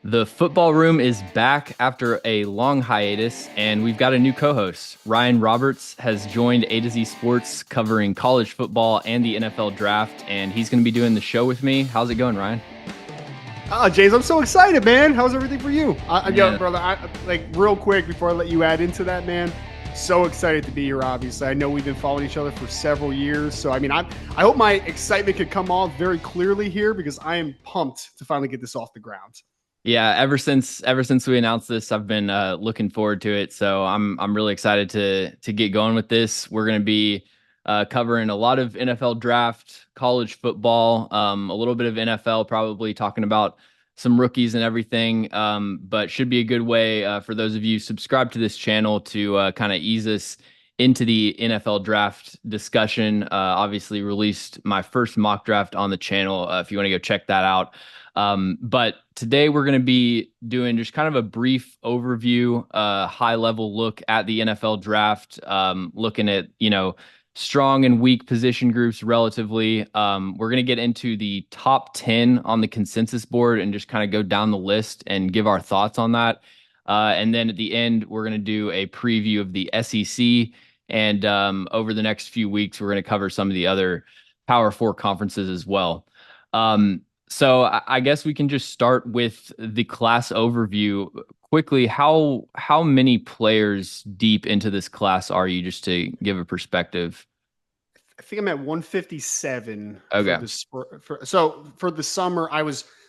The football room is back after a long hiatus, and we've got a new co-host. Ryan Roberts has joined A to Z Sports, covering college football and the NFL draft, and he's going to be doing the show with me. How's it going, Ryan? James, I'm so excited, man. How's everything for you? Yeah. Brother, real quick before I let you add into that, man. So excited to be here, obviously. I know we've been following each other for several years. So, I hope my excitement could come off very clearly here because I am pumped to finally get this off the ground. Yeah, ever since we announced this, I've been looking forward to it. So I'm really excited to get going with this. We're going to be covering a lot of NFL draft, college football, a little bit of NFL, probably talking about some rookies and everything. But should be a good way for those of you subscribe to this channel to kind of ease us into the NFL draft discussion. Obviously, released my first mock draft on the channel. If you want to go check that out. But today we're going to be doing just kind of a brief overview, high level look at the NFL draft, looking at, strong and weak position groups relatively. We're going to get into the top 10 on the consensus board and just kind of go down the list and give our thoughts on that. And then at the end, we're going to do a preview of the SEC. And over the next few weeks, we're going to cover some of the other Power Four conferences as well. So I guess we can just start with the class overview quickly. How many players deep into this class are you, just to give a perspective? I think I'm at 157 Okay. for the summer.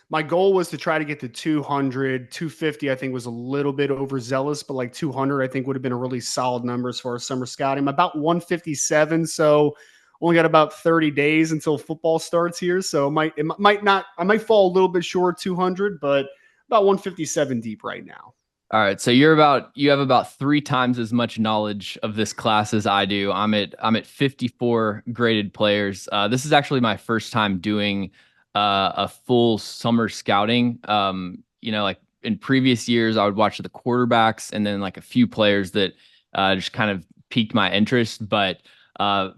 My goal was to try to get to 200. 250 I think was a little bit overzealous, but like 200 I think would have been a really solid number as far as summer scouting. I'm about 157, so only got about 30 days until football starts here, so I might fall a little bit short 200, but about 157 deep right now. All right. So you have about three times as much knowledge of this class as I do. I'm at 54 graded players. This is actually my first time doing a full summer scouting. Like in previous years, I would watch the quarterbacks and then like a few players that just kind of piqued my interest. But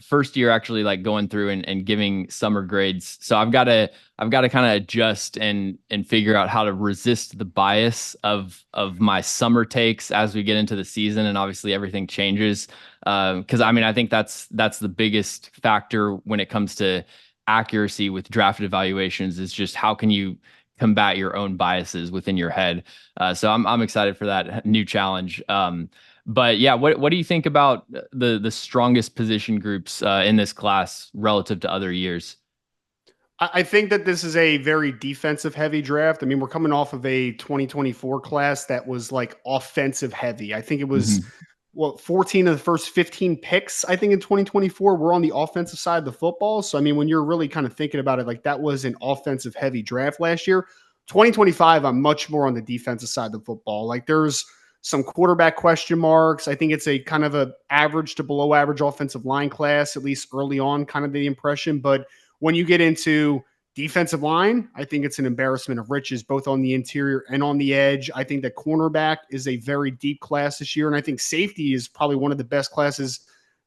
first year actually like going through and giving summer grades. So I've got to kind of adjust and figure out how to resist the bias of my summer takes as we get into the season, and obviously everything changes. Because I think that's the biggest factor when it comes to accuracy with drafted evaluations, is just how can you combat your own biases within your head. So I'm excited for that new challenge. But yeah, what do you think about the strongest position groups in this class relative to other years? I think that this is a very defensive heavy draft. I mean, we're coming off of a 2024 class that was like offensive heavy. I think it was Mhm. 14 of the first 15 picks, I think in 2024 were on the offensive side of the football. So I mean, when you're really kind of thinking about it, like that was an offensive heavy draft last year. 2025, I'm much more on the defensive side of the football. Like there's some quarterback question marks. I think it's a kind of a average to below average offensive line class, at least early on, kind of the impression. But when you get into defensive line, I think it's an embarrassment of riches, both on the interior and on the edge. I think that cornerback is a very deep class this year. And I think safety is probably one of the best classes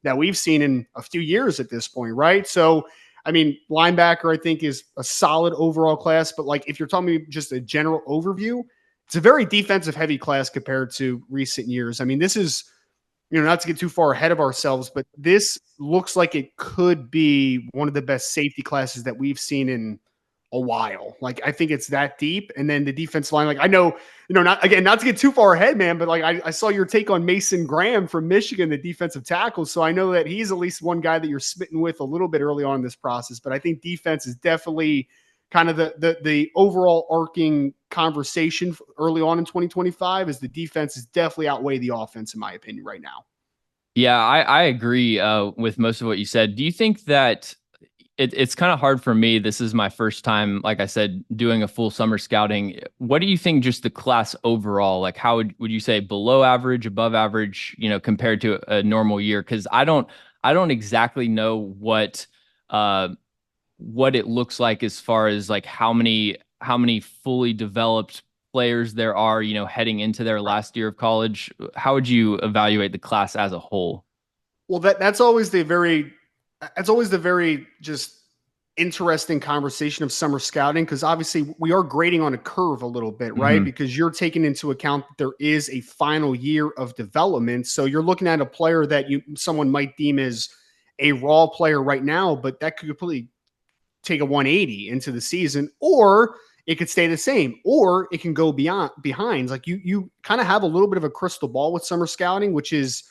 that we've seen in a few years at this point, right? So, I mean, linebacker, I think, is a solid overall class. But like, if you're talking me just a general overview, it's a very defensive heavy class compared to recent years. I mean, this is, not to get too far ahead of ourselves, but this looks like it could be one of the best safety classes that we've seen in a while. Like, I think it's that deep. And then the defense line, like, I know, not to get too far ahead, man, but like, I saw your take on Mason Graham from Michigan, the defensive tackle. So I know that he's at least one guy that you're smitten with a little bit early on in this process. But I think defense is definitely kind of the overall arcing conversation early on in 2025 is the defense is definitely outweigh the offense, in my opinion, right now. Yeah, I agree with most of what you said. Do you think that it's kind of hard for me? This is my first time, like I said, doing a full summer scouting. What do you think just the class overall? Like how would you say below average, above average, compared to a normal year? Because I don't exactly know uh what it looks like as far as like how many fully developed players there are, heading into their last year of college. How would you evaluate the class as a whole? Well, that's always the very just interesting conversation of summer scouting, because obviously we are grading on a curve a little bit, right? Mhm. Because you're taking into account that there is a final year of development. So you're looking at a player that someone might deem as a raw player right now, but that could completely take a 180 into the season, or it could stay the same, or it can go beyond behind. Like you kind of have a little bit of a crystal ball with summer scouting, which is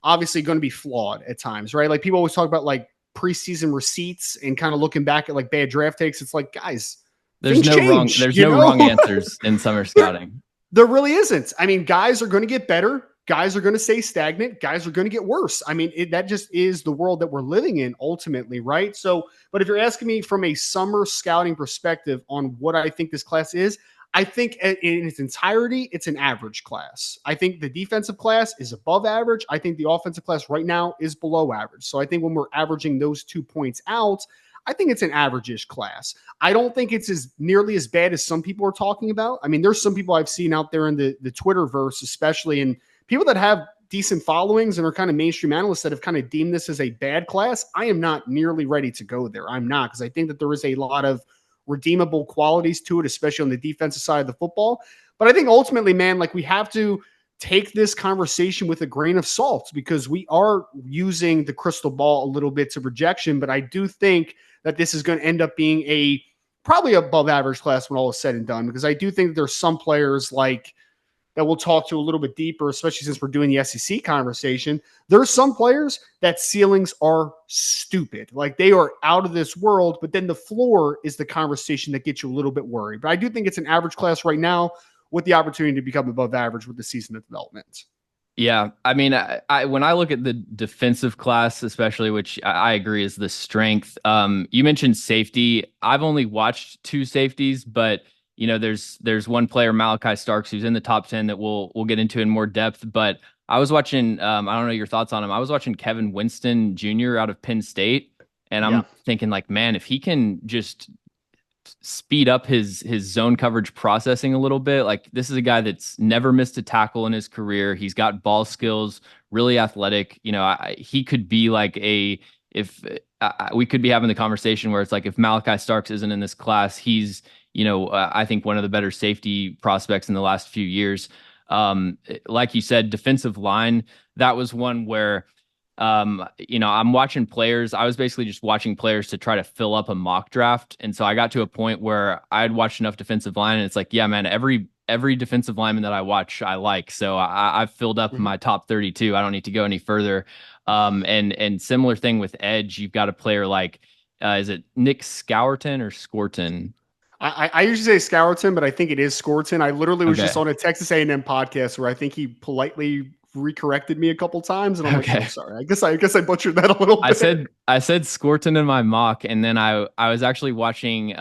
obviously going to be flawed at times, right? Like people always talk about like preseason receipts and kind of looking back at like bad draft takes. It's like, guys, There's things no wrong change, there's you no know? wrong answers in summer there, scouting. there really isn't. I mean, guys are going to get better. Guys are going to stay stagnant. Guys are going to get worse. I mean, that just is the world that we're living in ultimately, right? So, but if you're asking me from a summer scouting perspective on what I think this class is, I think in its entirety, it's an average class. I think the defensive class is above average. I think the offensive class right now is below average. So I think when we're averaging those 2 points out, I think it's an average-ish class. I don't think it's as nearly as bad as some people are talking about. I mean, there's some people I've seen out there in the Twitterverse, especially, and people that have decent followings and are kind of mainstream analysts that have kind of deemed this as a bad class. I am not nearly ready to go there. I'm not, because I think that there is a lot of redeemable qualities to it, especially on the defensive side of the football. But I think ultimately, man, like we have to take this conversation with a grain of salt, because we are using the crystal ball a little bit to projection. But I do think that this is going to end up being a probably above average class when all is said and done, because I do think that there's some players like that we'll talk to a little bit deeper, especially since we're doing the SEC conversation. There's some players that ceilings are stupid. Like they are out of this world, but then the floor is the conversation that gets you a little bit worried. But I do think it's an average class right now with the opportunity to become above average with the season of development. Yeah, I mean, I when I look at the defensive class, especially, which I agree is the strength. You mentioned safety. I've only watched two safeties, but there's one player, Malachi Starks, who's in the top 10 that we'll get into in more depth. But I was watching. I don't know your thoughts on him. I was watching Kevin Winston Jr. out of Penn State, and Yeah. I'm thinking like, man, if he can just speed up his zone coverage processing a little bit. Like this is a guy that's never missed a tackle in his career. He's got ball skills, really athletic. He could be like if we could be having the conversation where it's like if Malachi Starks isn't in this class, he's I think one of the better safety prospects in the last few years. Like you said, defensive line, that was one where I'm watching players. I was basically just watching players to try to fill up a mock draft. And so I got to a point where I had watched enough defensive line, and it's like, yeah, man, every defensive lineman that I watch, I like. So I've filled up Mm-hmm. my top 32. I don't need to go any further. And similar thing with edge. You've got a player like, is it Nick Scourton or Scorton? I usually say Scourton, but I think it is Scorton. I literally was just Okay. on a Texas A&M podcast where I think he politely recorrected me a couple times, and I'm like, oh, Okay. sorry. I guess I butchered that a little I bit. said I said Scorton in my mock, and then I was actually watching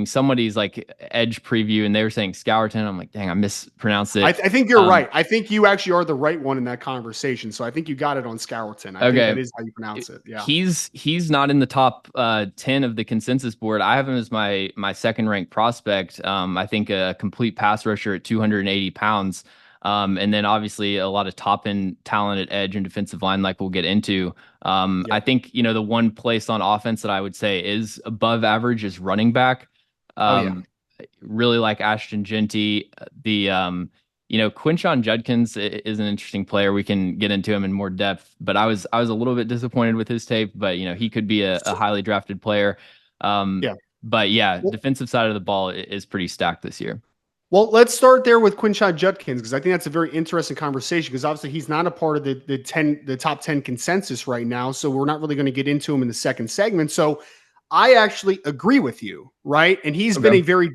somebody's like edge preview, and they were saying Scourton. I'm like, dang, I mispronounced I it. think you're Um, right. I think you actually are the right one in that conversation. So I think you got it on Scourton. I think that okay, is how you pronounce it. Yeah. he's not in the top 10 of the consensus board. I have him as my second ranked prospect. I think a complete pass rusher at 280 pounds. And then obviously a lot of top end talent at edge and defensive line, like we'll get into. I Yep. think, the one place on offense that I would say is above average is running back. Oh yeah. Um, really like Ashton Genty. Quinshon Judkins is an interesting player. We can get into him in more depth, but I was a little bit disappointed with his tape, but he could be a highly drafted player. Um, Yeah. but yeah, Well, defensive side of the ball is pretty stacked this year. well, let's start there with Quinshon Judkins, because I think that's a very interesting conversation, because obviously he's not a part of the top 10 consensus right now. So we're not really going to get into him in the second segment. So I actually agree with you, right? And he's been Okay. a very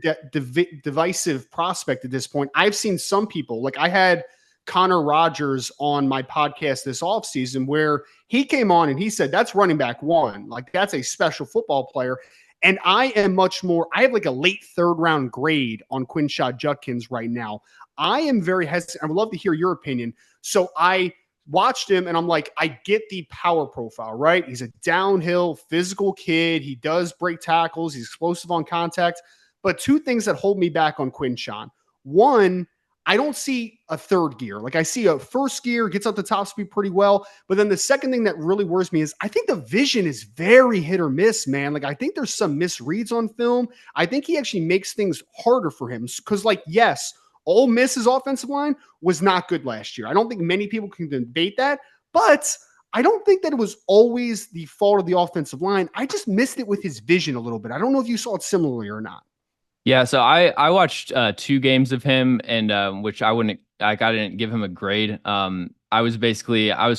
divisive prospect at this point. I've seen some people, like I had Connor Rogers on my podcast this offseason, where he came on and he said, that's running back one. Like that's a special football player. And I am much more, I have like a late third round grade on Quinshon Judkins right now. I am very hesitant. I would love to hear your opinion. So I watched him and I'm like, I get the power profile, right? He's a downhill physical kid. He does break tackles. He's explosive on contact. But two things that hold me back on Quinshon. One, I don't see a third gear. Like I see a first gear, gets up the top speed pretty well. But then the second thing that really worries me is I think the vision is very hit or miss, man. Like I think there's some misreads on film. I think he actually makes things harder for him. Because, like, yes, Ole Miss's offensive line was not good last year. I don't think many people can debate that. But I don't think that it was always the fault of the offensive line. I just missed it with his vision a little bit. I don't know if you saw it similarly or not. Yeah, so I watched 2 games of him, and which I didn't give him a grade. I was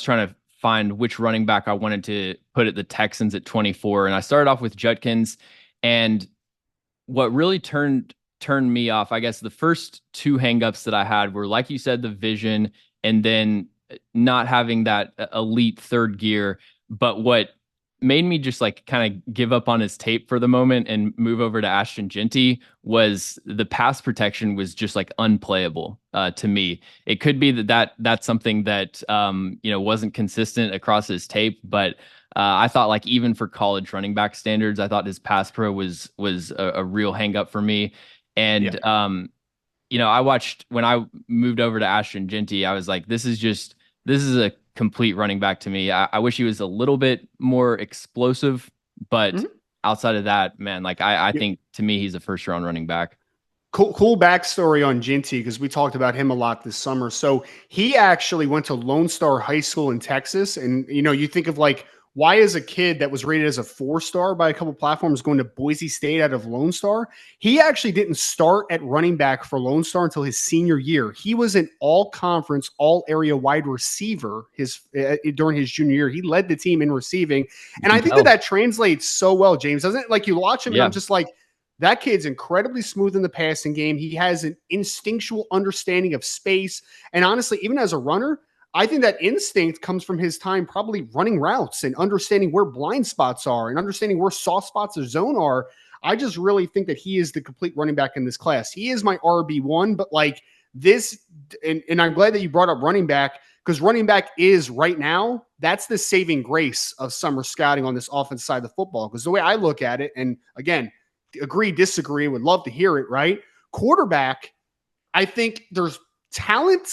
trying to find which running back I wanted to put at the Texans at 24, and I started off with Judkins, and what really turned me off, I guess the first two hangups that I had were, like you said, the vision, and then not having that elite third gear. But what made me just like kind of give up on his tape for the moment and move over to Ashton Jeanty was the pass protection was just like unplayable to me. It could be that's something that wasn't consistent across his tape, but I thought, like, even for college running back standards, I thought his pass pro was a real hang up for me. And I watched when I moved over to Ashton Jeanty, I was like, this is a complete running back to me. I wish he was a little bit more explosive, but outside of that, man, like I think to me he's a first round running back. Cool backstory on Jeanty, because we talked about him a lot this summer. So he actually went to Lone Star High School in Texas. And, you think of like, why is a kid that was rated as a 4-star by a couple platforms going to Boise State out of Lone Star? He actually didn't start at running back for Lone Star until his senior year. He was an all-conference, all-area wide receiver during his junior year. He led the team in receiving. And I think that translates so well, James, doesn't it? Like, you watch him and I'm just like, that kid's incredibly smooth in the passing game. He has an instinctual understanding of space. And honestly, even as a runner, I think that instinct comes from his time probably running routes and understanding where blind spots are and understanding where soft spots of zone are. I just really think that he is the complete running back in this class. He is my RB1, but like this, and I'm glad that you brought up running back, because running back is right now, that's the saving grace of summer scouting on this offensive side of the football. Because the way I look at it, and again, agree, disagree, would love to hear it, right? Quarterback, I think there's talent,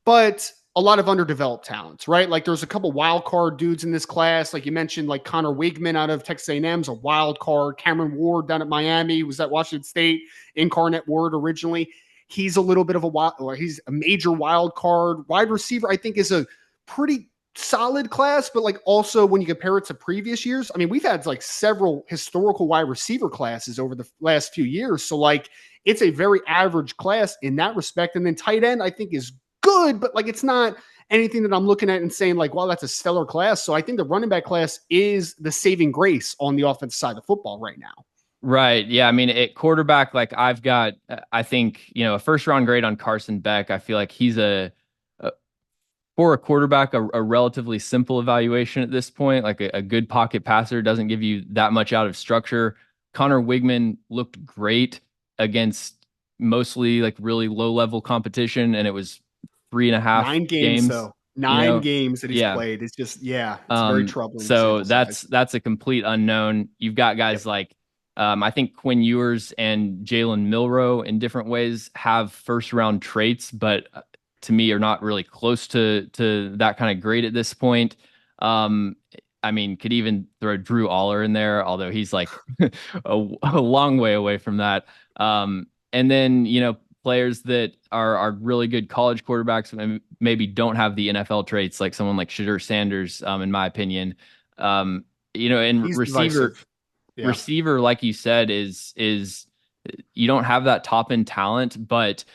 but a lot of underdeveloped talents, right? Like there's a couple wild card dudes in this class. Like you mentioned, like Connor Wigman out of Texas A&M's a wild card. Cameron Ward down at Miami was at Washington State. Incarnate Word originally. He's a little bit of he's a major wild card. Wide receiver, I think, is a pretty solid class, but like also when you compare it to previous years, I mean, we've had like several historical wide receiver classes over the last few years. So like it's a very average class in that respect. And then tight end, I think, is good, but like it's not anything that I'm looking at and saying like, wow, that's a stellar class. So I think the running back class is the saving grace on the offensive side of football right now. Right. Yeah. I mean, at quarterback, like I've got, I think, a first round grade on Carson Beck. I feel like he's for a quarterback, a relatively simple evaluation at this point. Like a good pocket passer doesn't give you that much out of structure. Connor Wigman looked great against mostly like really low level competition, and it was 3.5 9 games though. 9 games that he's played. It's just, it's very troubling. So that's a complete unknown. You've got guys like I think Quinn Ewers and Jalen Milroe in different ways have first round traits, but to me are not really close to that kind of grade at this point. I mean, could even throw Drew Aller in there, although he's like a long way away from that. And then, players that are really good college quarterbacks and maybe don't have the NFL traits, like someone like Shedeur Sanders, in my opinion. And he's receiver, like you said, is you don't have that top end talent, but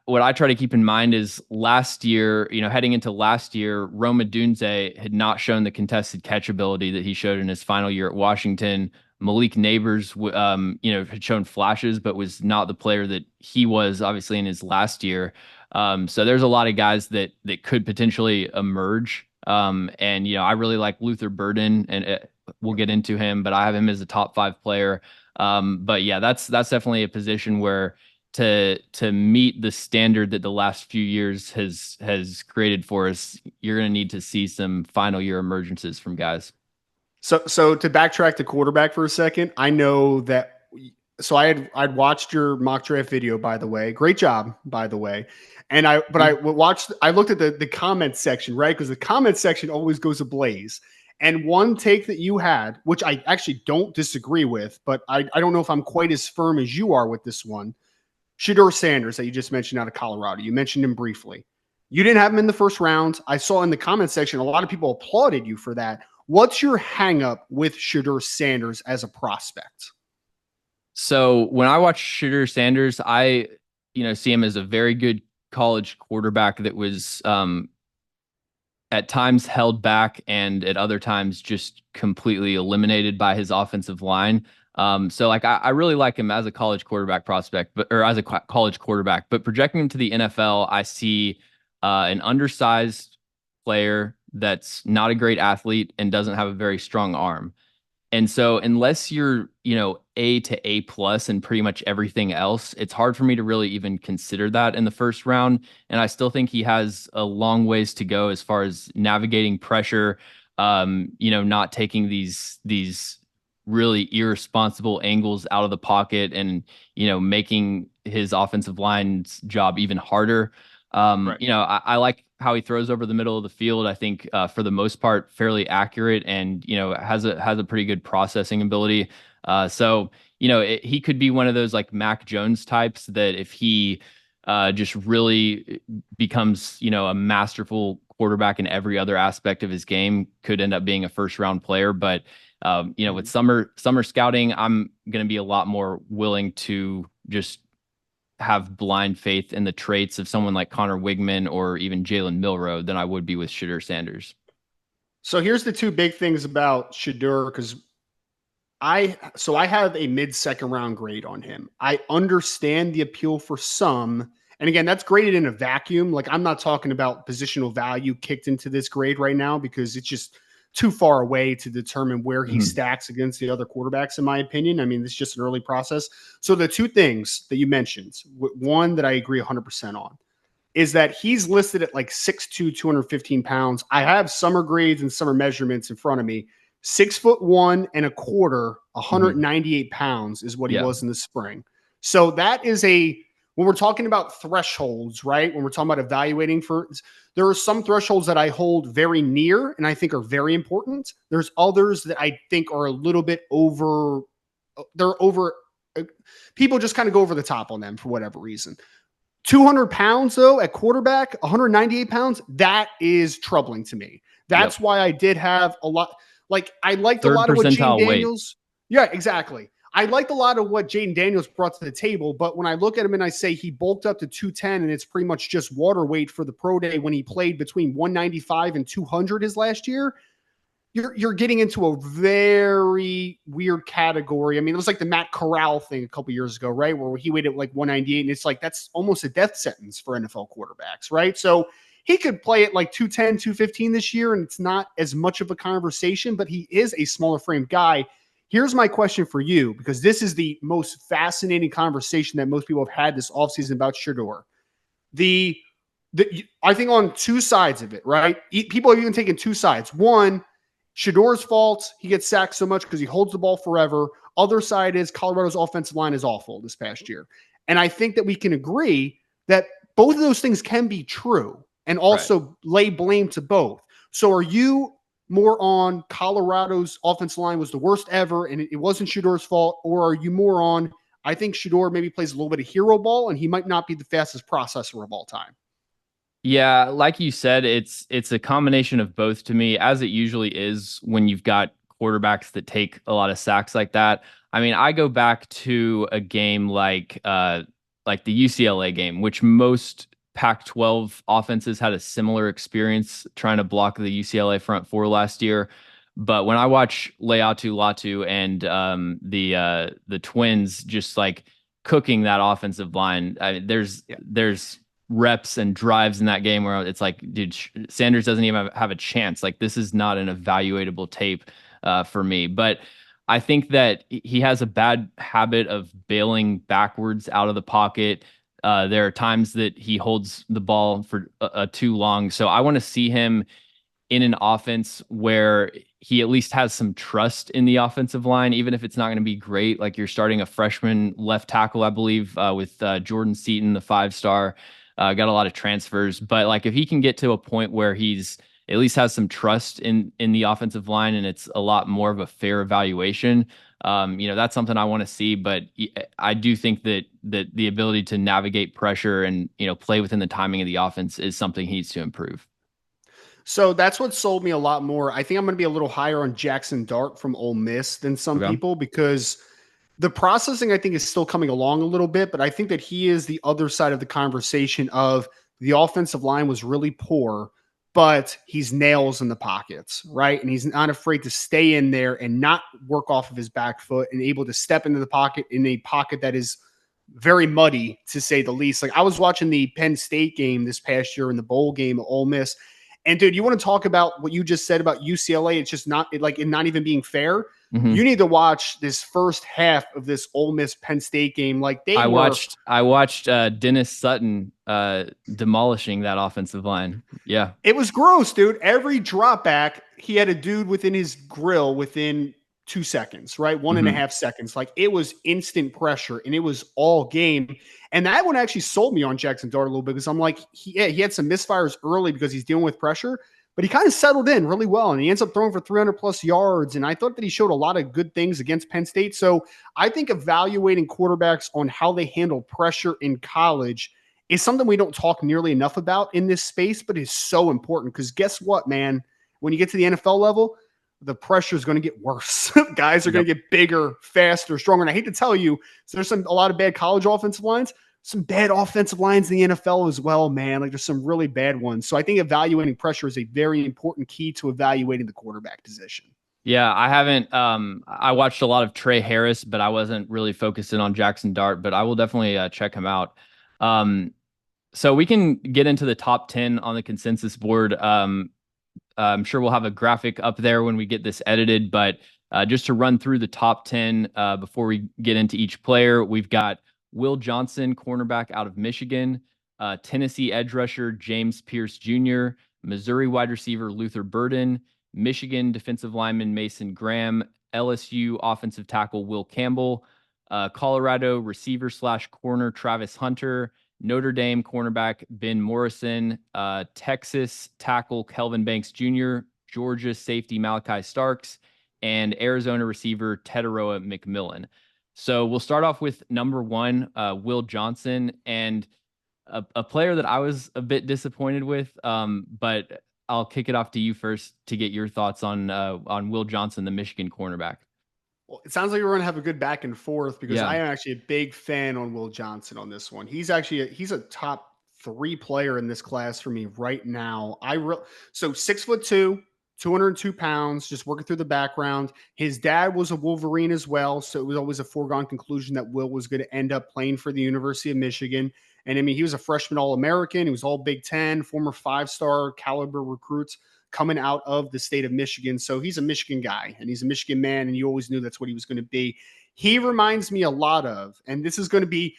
what I try to keep in mind is last year, heading into last year, Rome Odunze had not shown the contested catch ability that he showed in his final year at Washington. Malik Neighbors, had shown flashes, but was not the player that he was obviously in his last year. So there's a lot of guys that could potentially emerge. And I really like Luther Burden, and we'll get into him, but I have him as a top 5 player. But yeah, that's definitely a position where to meet the standard that the last few years has created for us, you're going to need to see some final year emergences from guys. So to backtrack to quarterback for a second, I know that So I'd watched your mock draft video, by the way. Great job, by the way. And I watched. I looked at the comment section, right? Because the comment section always goes ablaze. And one take that you had, which I actually don't disagree with, but I don't know if I'm quite as firm as you are with this one. Shedeur Sanders, that you just mentioned out of Colorado. You mentioned him briefly. You didn't have him in the first round. I saw in the comment section a lot of people applauded you for that. What's your hangup with Shedeur Sanders as a prospect? So when I watch Shedeur Sanders, I see him as a very good college quarterback that was at times held back and at other times just completely eliminated by his offensive line. So like I really like him as a college quarterback prospect, but or as a college quarterback. But projecting him to the NFL, I see an undersized player that's not a great athlete and doesn't have a very strong arm. And so unless you're, A to A plus and pretty much everything else, it's hard for me to really even consider that in the first round. And I still think he has a long ways to go as far as navigating pressure, not taking these really irresponsible angles out of the pocket and, making his offensive line's job even harder. Right. I like how he throws over the middle of the field. I think for the most part, fairly accurate and, has a pretty good processing ability. So, he could be one of those like Mac Jones types that if he just really becomes, a masterful quarterback in every other aspect of his game, could end up being a first round player. But, with summer scouting, I'm going to be a lot more willing to just have blind faith in the traits of someone like Connor Wigman or even Jalen Milroe than I would be with Shedeur Sanders. So here's the two big things about Shedeur, because I have a mid-second round grade on him. I understand the appeal for some. And again, that's graded in a vacuum. Like I'm not talking about positional value kicked into this grade right now because it's just too far away to determine where he stacks against the other quarterbacks, in my opinion. I mean, it's just an early process. So the two things that you mentioned, one that I agree 100% on, is that he's listed at like 6'2", 215 pounds. I have summer grades and summer measurements in front of me. 6'1.25", 198 pounds is what he was in the spring. So that is when we're talking about thresholds, right? When we're talking about evaluating there are some thresholds that I hold very near and I think are very important. There's others that I think are a little bit over. They're over. People just kind of go over the top on them for whatever reason. 200 pounds, though, at quarterback, 198 pounds, that is troubling to me. That's why I did have a lot. Like, I liked a lot of what Jayden Daniels. Yeah, exactly. I liked a lot of what Jayden Daniels brought to the table, but when I look at him and I say he bulked up to 210 and it's pretty much just water weight for the pro day when he played between 195 and 200 his last year, you're getting into a very weird category. I mean, it was like the Matt Corral thing a couple years ago, right? Where he weighed at like 198, and it's like that's almost a death sentence for NFL quarterbacks, right? So he could play at like 210, 215 this year, and it's not as much of a conversation, but he is a smaller frame guy. Here's my question for you, because this is the most fascinating conversation that most people have had this offseason about Shedeur. I think on two sides of it, right? People have even taken two sides. One, Shedeur's fault. He gets sacked so much because he holds the ball forever. Other side is Colorado's offensive line is awful this past year. And I think that we can agree that both of those things can be true and also lay blame to both. So are you more on Colorado's offensive line was the worst ever and it wasn't Shedeur's fault? Or are you more on, I think Shedeur maybe plays a little bit of hero ball and he might not be the fastest processor of all time? Yeah, like you said, it's a combination of both to me, as it usually is when you've got quarterbacks that take a lot of sacks like that. I mean, I go back to a game like the UCLA game, which most Pac-12 offenses had a similar experience trying to block the UCLA front four last year. But when I watch Laiatu Latu and the Twins just like cooking that offensive line, there's reps and drives in that game where it's like, dude, Sanders doesn't even have a chance. Like this is not an evaluatable tape for me. But I think that he has a bad habit of bailing backwards out of the pocket. There are times that he holds the ball for too long. So I want to see him in an offense where he at least has some trust in the offensive line, even if it's not going to be great. Like you're starting a freshman left tackle, I believe, with Jordan Seaton, the 5-star. Got a lot of transfers, but like if he can get to a point where he's at least has some trust in the offensive line, and it's a lot more of a fair evaluation. That's something I want to see. But I do think that the ability to navigate pressure and play within the timing of the offense is something he needs to improve. So that's what sold me a lot more. I think I'm going to be a little higher on Jackson Dart from Ole Miss than some Okay. people because the processing I think is still coming along a little bit, but I think that he is the other side of the conversation of the offensive line was really poor, but he's nails in the pockets, right? And he's not afraid to stay in there and not work off of his back foot and able to step into the pocket in a pocket that is very muddy to say the least. Like I was watching the Penn State game this past year in the bowl game at Ole Miss. And dude, you want to talk about what you just said about UCLA? It's just not like it not even being fair. Mm-hmm. You need to watch this first half of this Ole Miss Penn State game. Like I watched Dennis Sutton demolishing that offensive line. Yeah. It was gross, dude. Every drop back, he had a dude within his grill within 2 seconds, right? One and a half seconds. Like it was instant pressure and it was all game. And that one actually sold me on Jackson Dart a little bit because I'm like, he had some misfires early because he's dealing with pressure, but he kind of settled in really well and he ends up throwing for 300 plus yards. And I thought that he showed a lot of good things against Penn State. So I think evaluating quarterbacks on how they handle pressure in college is something we don't talk nearly enough about in this space, but is so important because guess what, man? When you get to the NFL level, the pressure is going to get worse. Guys are going to get bigger, faster, stronger. And I hate to tell you, so there's a lot of bad college offensive lines, some bad offensive lines in the NFL as well, man. Like there's some really bad ones. So I think evaluating pressure is a very important key to evaluating the quarterback position. Yeah, I haven't. I watched a lot of Trey Harris, but I wasn't really focusing on Jackson Dart. But I will definitely check him out. So we can get into the top 10 on the consensus board. I'm sure we'll have a graphic up there when we get this edited, but just to run through the top 10 before we get into each player, we've got Will Johnson, cornerback out of Michigan, Tennessee edge rusher James Pierce Jr., Missouri wide receiver Luther Burden, Michigan defensive lineman Mason Graham, LSU offensive tackle Will Campbell, Colorado receiver / corner Travis Hunter, Notre Dame cornerback Ben Morrison, Texas tackle Kelvin Banks Jr., Georgia safety Malachi Starks, and Arizona receiver Teteroa McMillan. So we'll start off with number 1, Will Johnson, and a player that I was a bit disappointed with, but I'll kick it off to you first to get your thoughts on Will Johnson, the Michigan cornerback. Well, it sounds like we're going to have a good back and forth because Yeah. I am actually a big fan on Will Johnson on this one. He's actually he's a top 3 player in this class for me right now. So 6'2", 202 pounds, just working through the background. His dad was a Wolverine as well, so it was always a foregone conclusion that Will was going to end up playing for the University of Michigan. And I mean, he was a freshman All-American. He was all Big Ten, former 5-star caliber recruits coming out of the state of Michigan. So he's a Michigan guy and he's a Michigan man. And you always knew that's what he was going to be. He reminds me a lot of, and this is going to be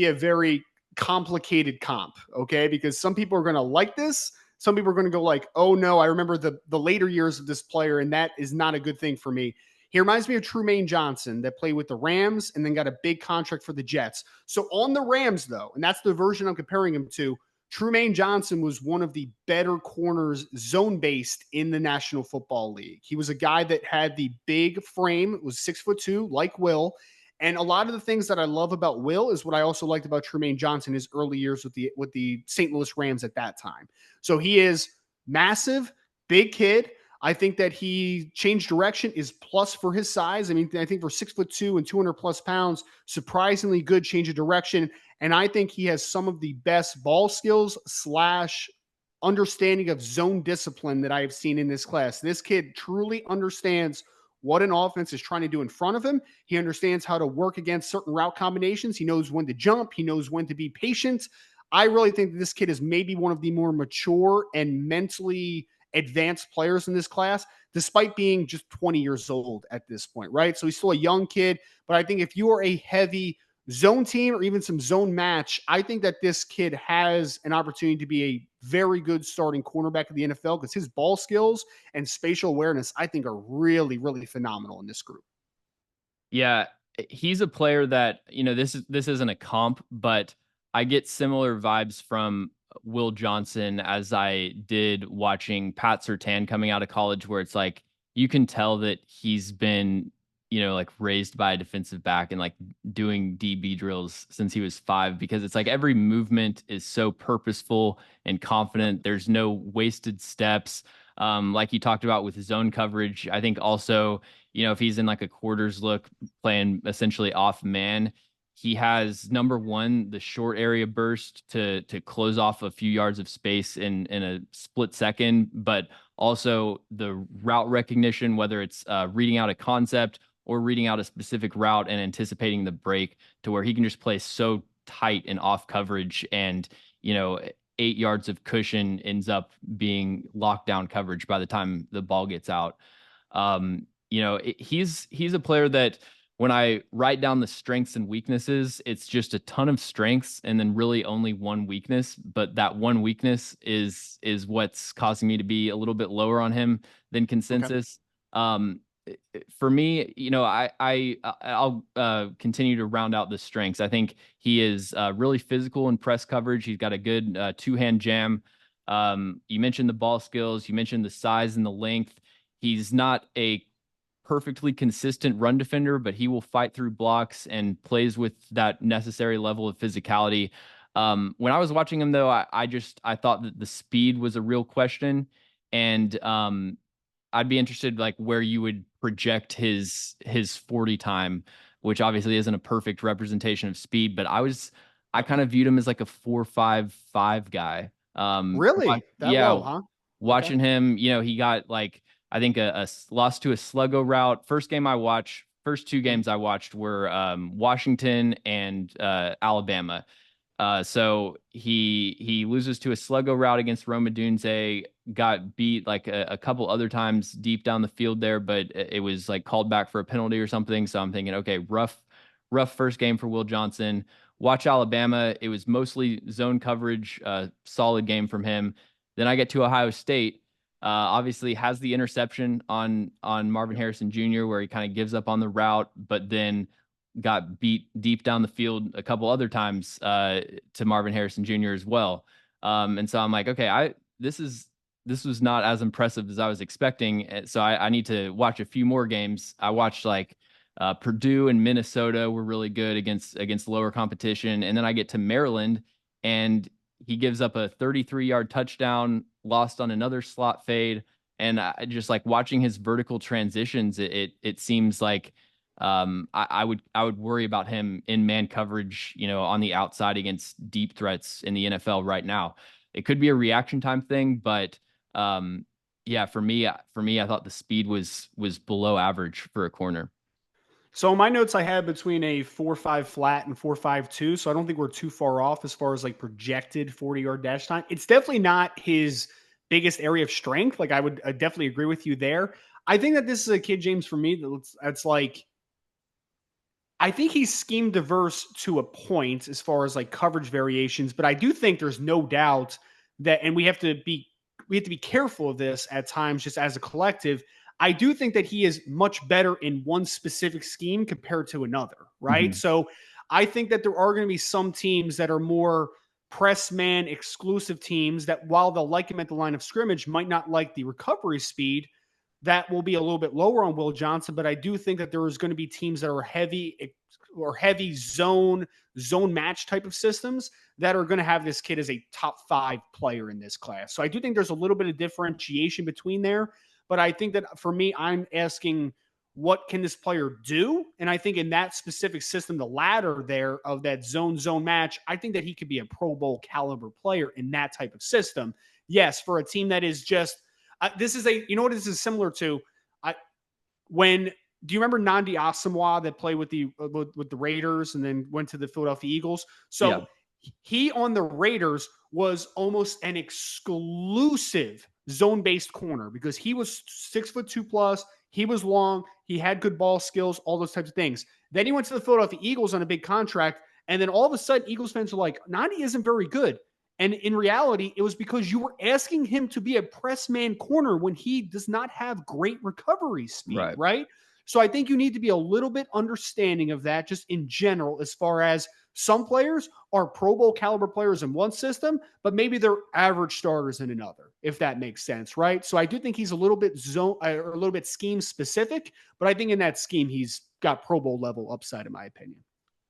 a very complicated comp. Okay. Because some people are going to like this. Some people are going to go like, oh no, I remember the later years of this player. And that is not a good thing for me. He reminds me of Trumaine Johnson that played with the Rams and then got a big contract for the Jets. So on the Rams though, and that's the version I'm comparing him to, Trumaine Johnson was one of the better corners zone-based in the National Football League. He was a guy that had the big frame, was 6'2", like Will. And a lot of the things that I love about Will is what I also liked about Trumaine Johnson his early years with the St. Louis Rams at that time. So he is massive, big kid. I think that he changed direction is plus for his size. I mean, I think for 6'2" and 200 plus pounds, surprisingly good change of direction. And I think he has some of the best ball skills / understanding of zone discipline that I have seen in this class. This kid truly understands what an offense is trying to do in front of him. He understands how to work against certain route combinations. He knows when to jump. He knows when to be patient. I really think that this kid is maybe one of the more mature and mentally advanced players in this class, despite being just 20 years old at this point, right? So he's still a young kid, but I think if you are a heavy zone team or even some zone match, I think that this kid has an opportunity to be a very good starting cornerback of the NFL because his ball skills and spatial awareness, I think, are really, really phenomenal in this group. Yeah, he's a player that, this isn't a comp, but I get similar vibes from Will Johnson as I did watching Pat Surtain coming out of college, where it's like you can tell that he's been, like raised by a defensive back and like doing DB drills since he was 5, because it's like every movement is so purposeful and confident. There's no wasted steps. Like you talked about with zone coverage, I think also, if he's in like a quarters look playing essentially off man, he has number one, the short area burst to close off a few yards of space in a split second, but also the route recognition, whether it's reading out a concept or reading out a specific route and anticipating the break to where he can just play so tight and off coverage, and 8 yards of cushion ends up being lockdown coverage by the time the ball gets out. He's a player that when I write down the strengths and weaknesses, it's just a ton of strengths and then really only one weakness. But that one weakness is what's causing me to be a little bit lower on him than Okay. consensus. Um, for me, I'll continue to round out the strengths. I think he is really physical in press coverage. He's got a good two-hand jam. You mentioned the ball skills. You mentioned the size and the length. He's not a perfectly consistent run defender, but he will fight through blocks and plays with that necessary level of physicality. When I was watching him, though, I thought that the speed was a real question, and I'd be interested like where you would project his 40 time, which obviously isn't a perfect representation of speed, but I kind of viewed him as like a 4.55 guy. Really? That Yeah, low, huh? Okay. watching him, he got like I think a loss to a sluggo route. First two games I watched were Washington and Alabama. So he loses to a sluggo route against Roma Dunze, got beat like a couple other times deep down the field there, but it was like called back for a penalty or something. So I'm thinking, okay, rough first game for Will Johnson. Watch Alabama. It was mostly zone coverage, solid game from him. Then I get to Ohio State. Obviously has the interception on Marvin Harrison Jr. where he kind of gives up on the route, but then got beat deep down the field a couple other times to Marvin Harrison Jr. as well. And so I'm like, okay, this was not as impressive as I was expecting. So I need to watch a few more games. I watched like Purdue and Minnesota were really good against lower competition, and then I get to Maryland, and he gives up a 33-yard touchdown, lost on another slot fade, and I just like watching his vertical transitions. It seems like I would worry about him in man coverage, on the outside against deep threats in the NFL right now. It could be a reaction time thing, but yeah, for me, I thought the speed was below average for a corner. So my notes I had between a 4.5 flat and 4.52. So I don't think we're too far off as far as like projected 40-yard dash time. It's definitely not his biggest area of strength. Like I would definitely agree with you there. I think that this is a kid, James, for me, that's like, I think he's scheme diverse to a point as far as like coverage variations, but I do think there's no doubt that, and we have to be careful of this at times, just as a collective. I do think that he is much better in one specific scheme compared to another, right? Mhm. So I think that there are going to be some teams that are more press man exclusive teams that, while they'll like him at the line of scrimmage, might not like the recovery speed. That will be a little bit lower on Will Johnson, but I do think that there is going to be teams that are heavy zone match type of systems that are going to have this kid as a top 5 player in this class. So I do think there's a little bit of differentiation between there, but I think that for me, I'm asking what can this player do? And I think in that specific system, the ladder there of that zone match, I think that he could be a Pro Bowl caliber player in that type of system. Yes, for a team that is just this is a, you know what this is similar to? I when do you remember Nandi Asamoah that played with the Raiders and then went to the Philadelphia Eagles? So Yeah. he on the Raiders was almost an exclusive zone based corner because he was 6'2" plus. He was long. He had good ball skills, all those types of things. Then he went to the Philadelphia Eagles on a big contract. And then all of a sudden, Eagles fans are like, Nani isn't very good. And in reality, it was because you were asking him to be a press man corner when he does not have great recovery speed, Right. right? So I think you need to be a little bit understanding of that just in general, as far as some players are Pro Bowl caliber players in one system, but maybe they're average starters in another, if that makes sense, right? So I do think he's a little bit zone or a little bit scheme specific, but I think in that scheme, he's got Pro Bowl level upside, in my opinion.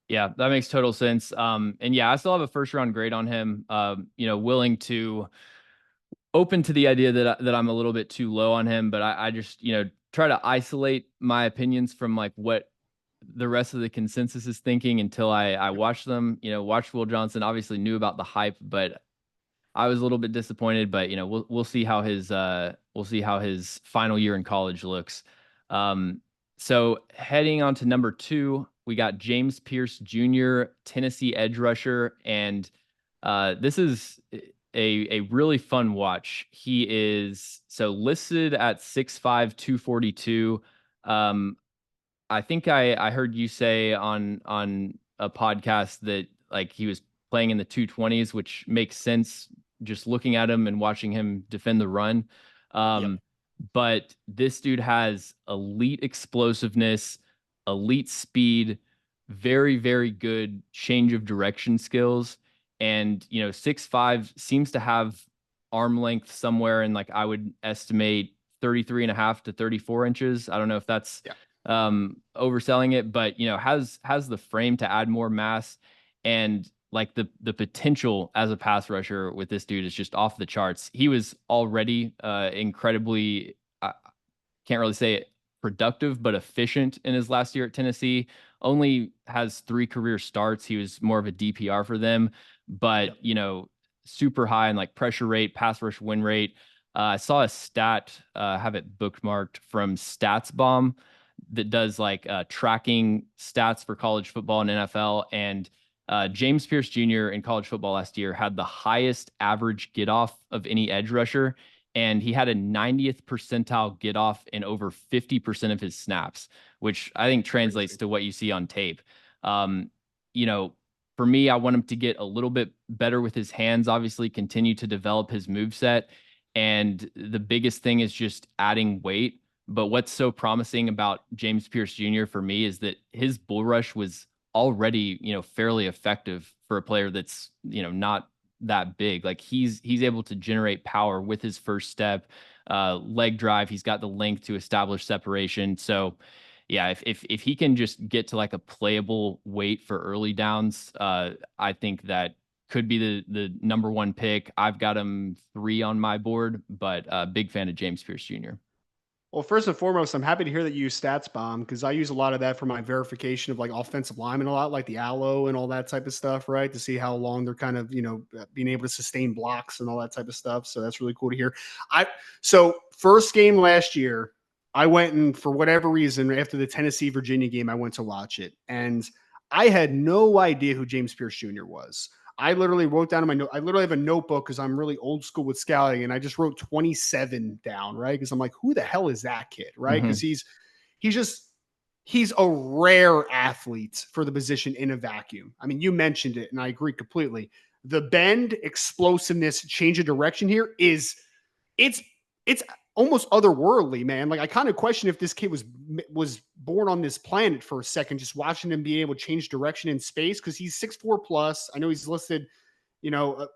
Yeah, that makes total sense. And yeah, I still have a first round grade on him. Willing to open to the idea that I'm a little bit too low on him, but I just, try to isolate my opinions from like what the rest of the consensus is thinking until I watch them. Watched Will Johnson, obviously knew about the hype, but I was a little bit disappointed. But we'll see how his final year in college looks. So heading on to number 2, we got James Pierce Jr., Tennessee edge rusher, and this is a really fun watch. He is so listed at 6'5", 242. I think I heard you say on a podcast that like he was playing in the 220s, which makes sense just looking at him and watching him defend the run. Yep. But this dude has elite explosiveness, elite speed, very, very good change of direction skills. And, 6'5" seems to have arm length somewhere in like, I would estimate 33 and a half to 34 inches. I don't know if that's overselling it, but, has the frame to add more mass, and like the potential as a pass rusher with this dude is just off the charts. He was already incredibly, can't really say it, productive, but efficient in his last year at Tennessee. Only has 3 career starts. He was more of a DPR for them, but super high in like pressure rate, pass rush win rate. I saw a stat, have it bookmarked from StatsBomb that does like tracking stats for college football and NFL. And James Pierce Jr. in college football last year had the highest average get off of any edge rusher, and he had a 90th percentile get off in over 50% of his snaps, which I think translates to what you see on tape. You know, for me, I want him to get a little bit better with his hands, obviously continue to develop his move set. And the biggest thing is just adding weight. But what's so promising about James Pierce Jr. for me is that his bull rush was already, fairly effective for a player that's, not that big. Like he's able to generate power with his first step, leg drive. He's got the length to establish separation. So yeah, if he can just get to like a playable weight for early downs, I think that could be the number 1 pick. I've got him 3 on my board, but big fan of James Pierce Jr. Well, first and foremost, I'm happy to hear that you use StatsBomb because I use a lot of that for my verification of like offensive linemen a lot, like the Allo and all that type of stuff, right? To see how long they're kind of, being able to sustain blocks and all that type of stuff. So that's really cool to hear. So first game last year, I went and for whatever reason, after the Tennessee Virginia game, I went to watch it. And I had no idea who James Pierce Jr. was. I literally wrote down in my note. I literally have a notebook because I'm really old school with scouting, and I just wrote 27 down, right? Because I'm like, who the hell is that kid, right? Because he's a rare athlete for the position in a vacuum. I mean, you mentioned it, and I agree completely. The bend, explosiveness, change of direction here is it's almost otherworldly, man. Like I kind of question if this kid was born on this planet for a second, just watching him be able to change direction in space because he's 6'4" plus. I know he's listed, 6'4",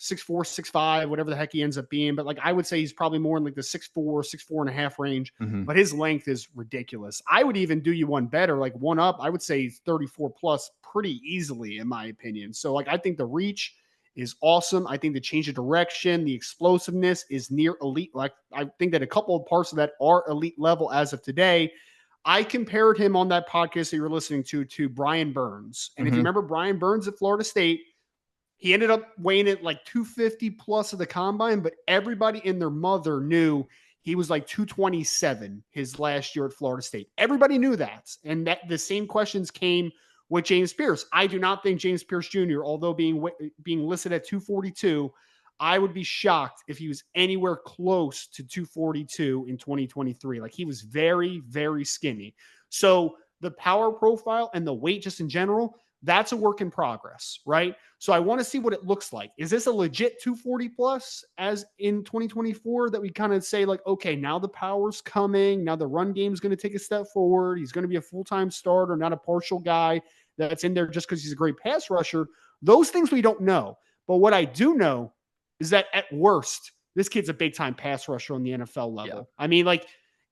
6'5", whatever the heck he ends up being. But like I would say he's probably more in like the 6'4", 6'4 and a half range. Mm-hmm. But his length is ridiculous. I would even do you one better, like one up. I would say 34 plus pretty easily, in my opinion. So like I think the reach is awesome. I think the change of direction, the explosiveness is near elite. Like I think that a couple of parts of that are elite level as of today. I compared him on that podcast that you're listening to Brian Burns. And if you remember Brian Burns at Florida State, he ended up weighing it like 250 plus of the combine, but everybody and their mother knew he was like 227 his last year at Florida State. Everybody knew that. And that the same questions came with James Pierce. I do not think James Pierce Jr., although being listed at 242, I would be shocked if he was anywhere close to 242 in 2023. Like he was very, very skinny. So the power profile and the weight just in general, that's a work in progress, right? So I want to see what it looks like. Is this a legit 240 plus as in 2024 that we kind of say like, okay, now the power's coming. Now the run game is going to take a step forward. He's going to be a full-time starter, not a partial guy that's in there just because he's a great pass rusher. Those things we don't know. But what I do know is that at worst, this kid's a big time pass rusher on the NFL level. Yeah. I mean, like,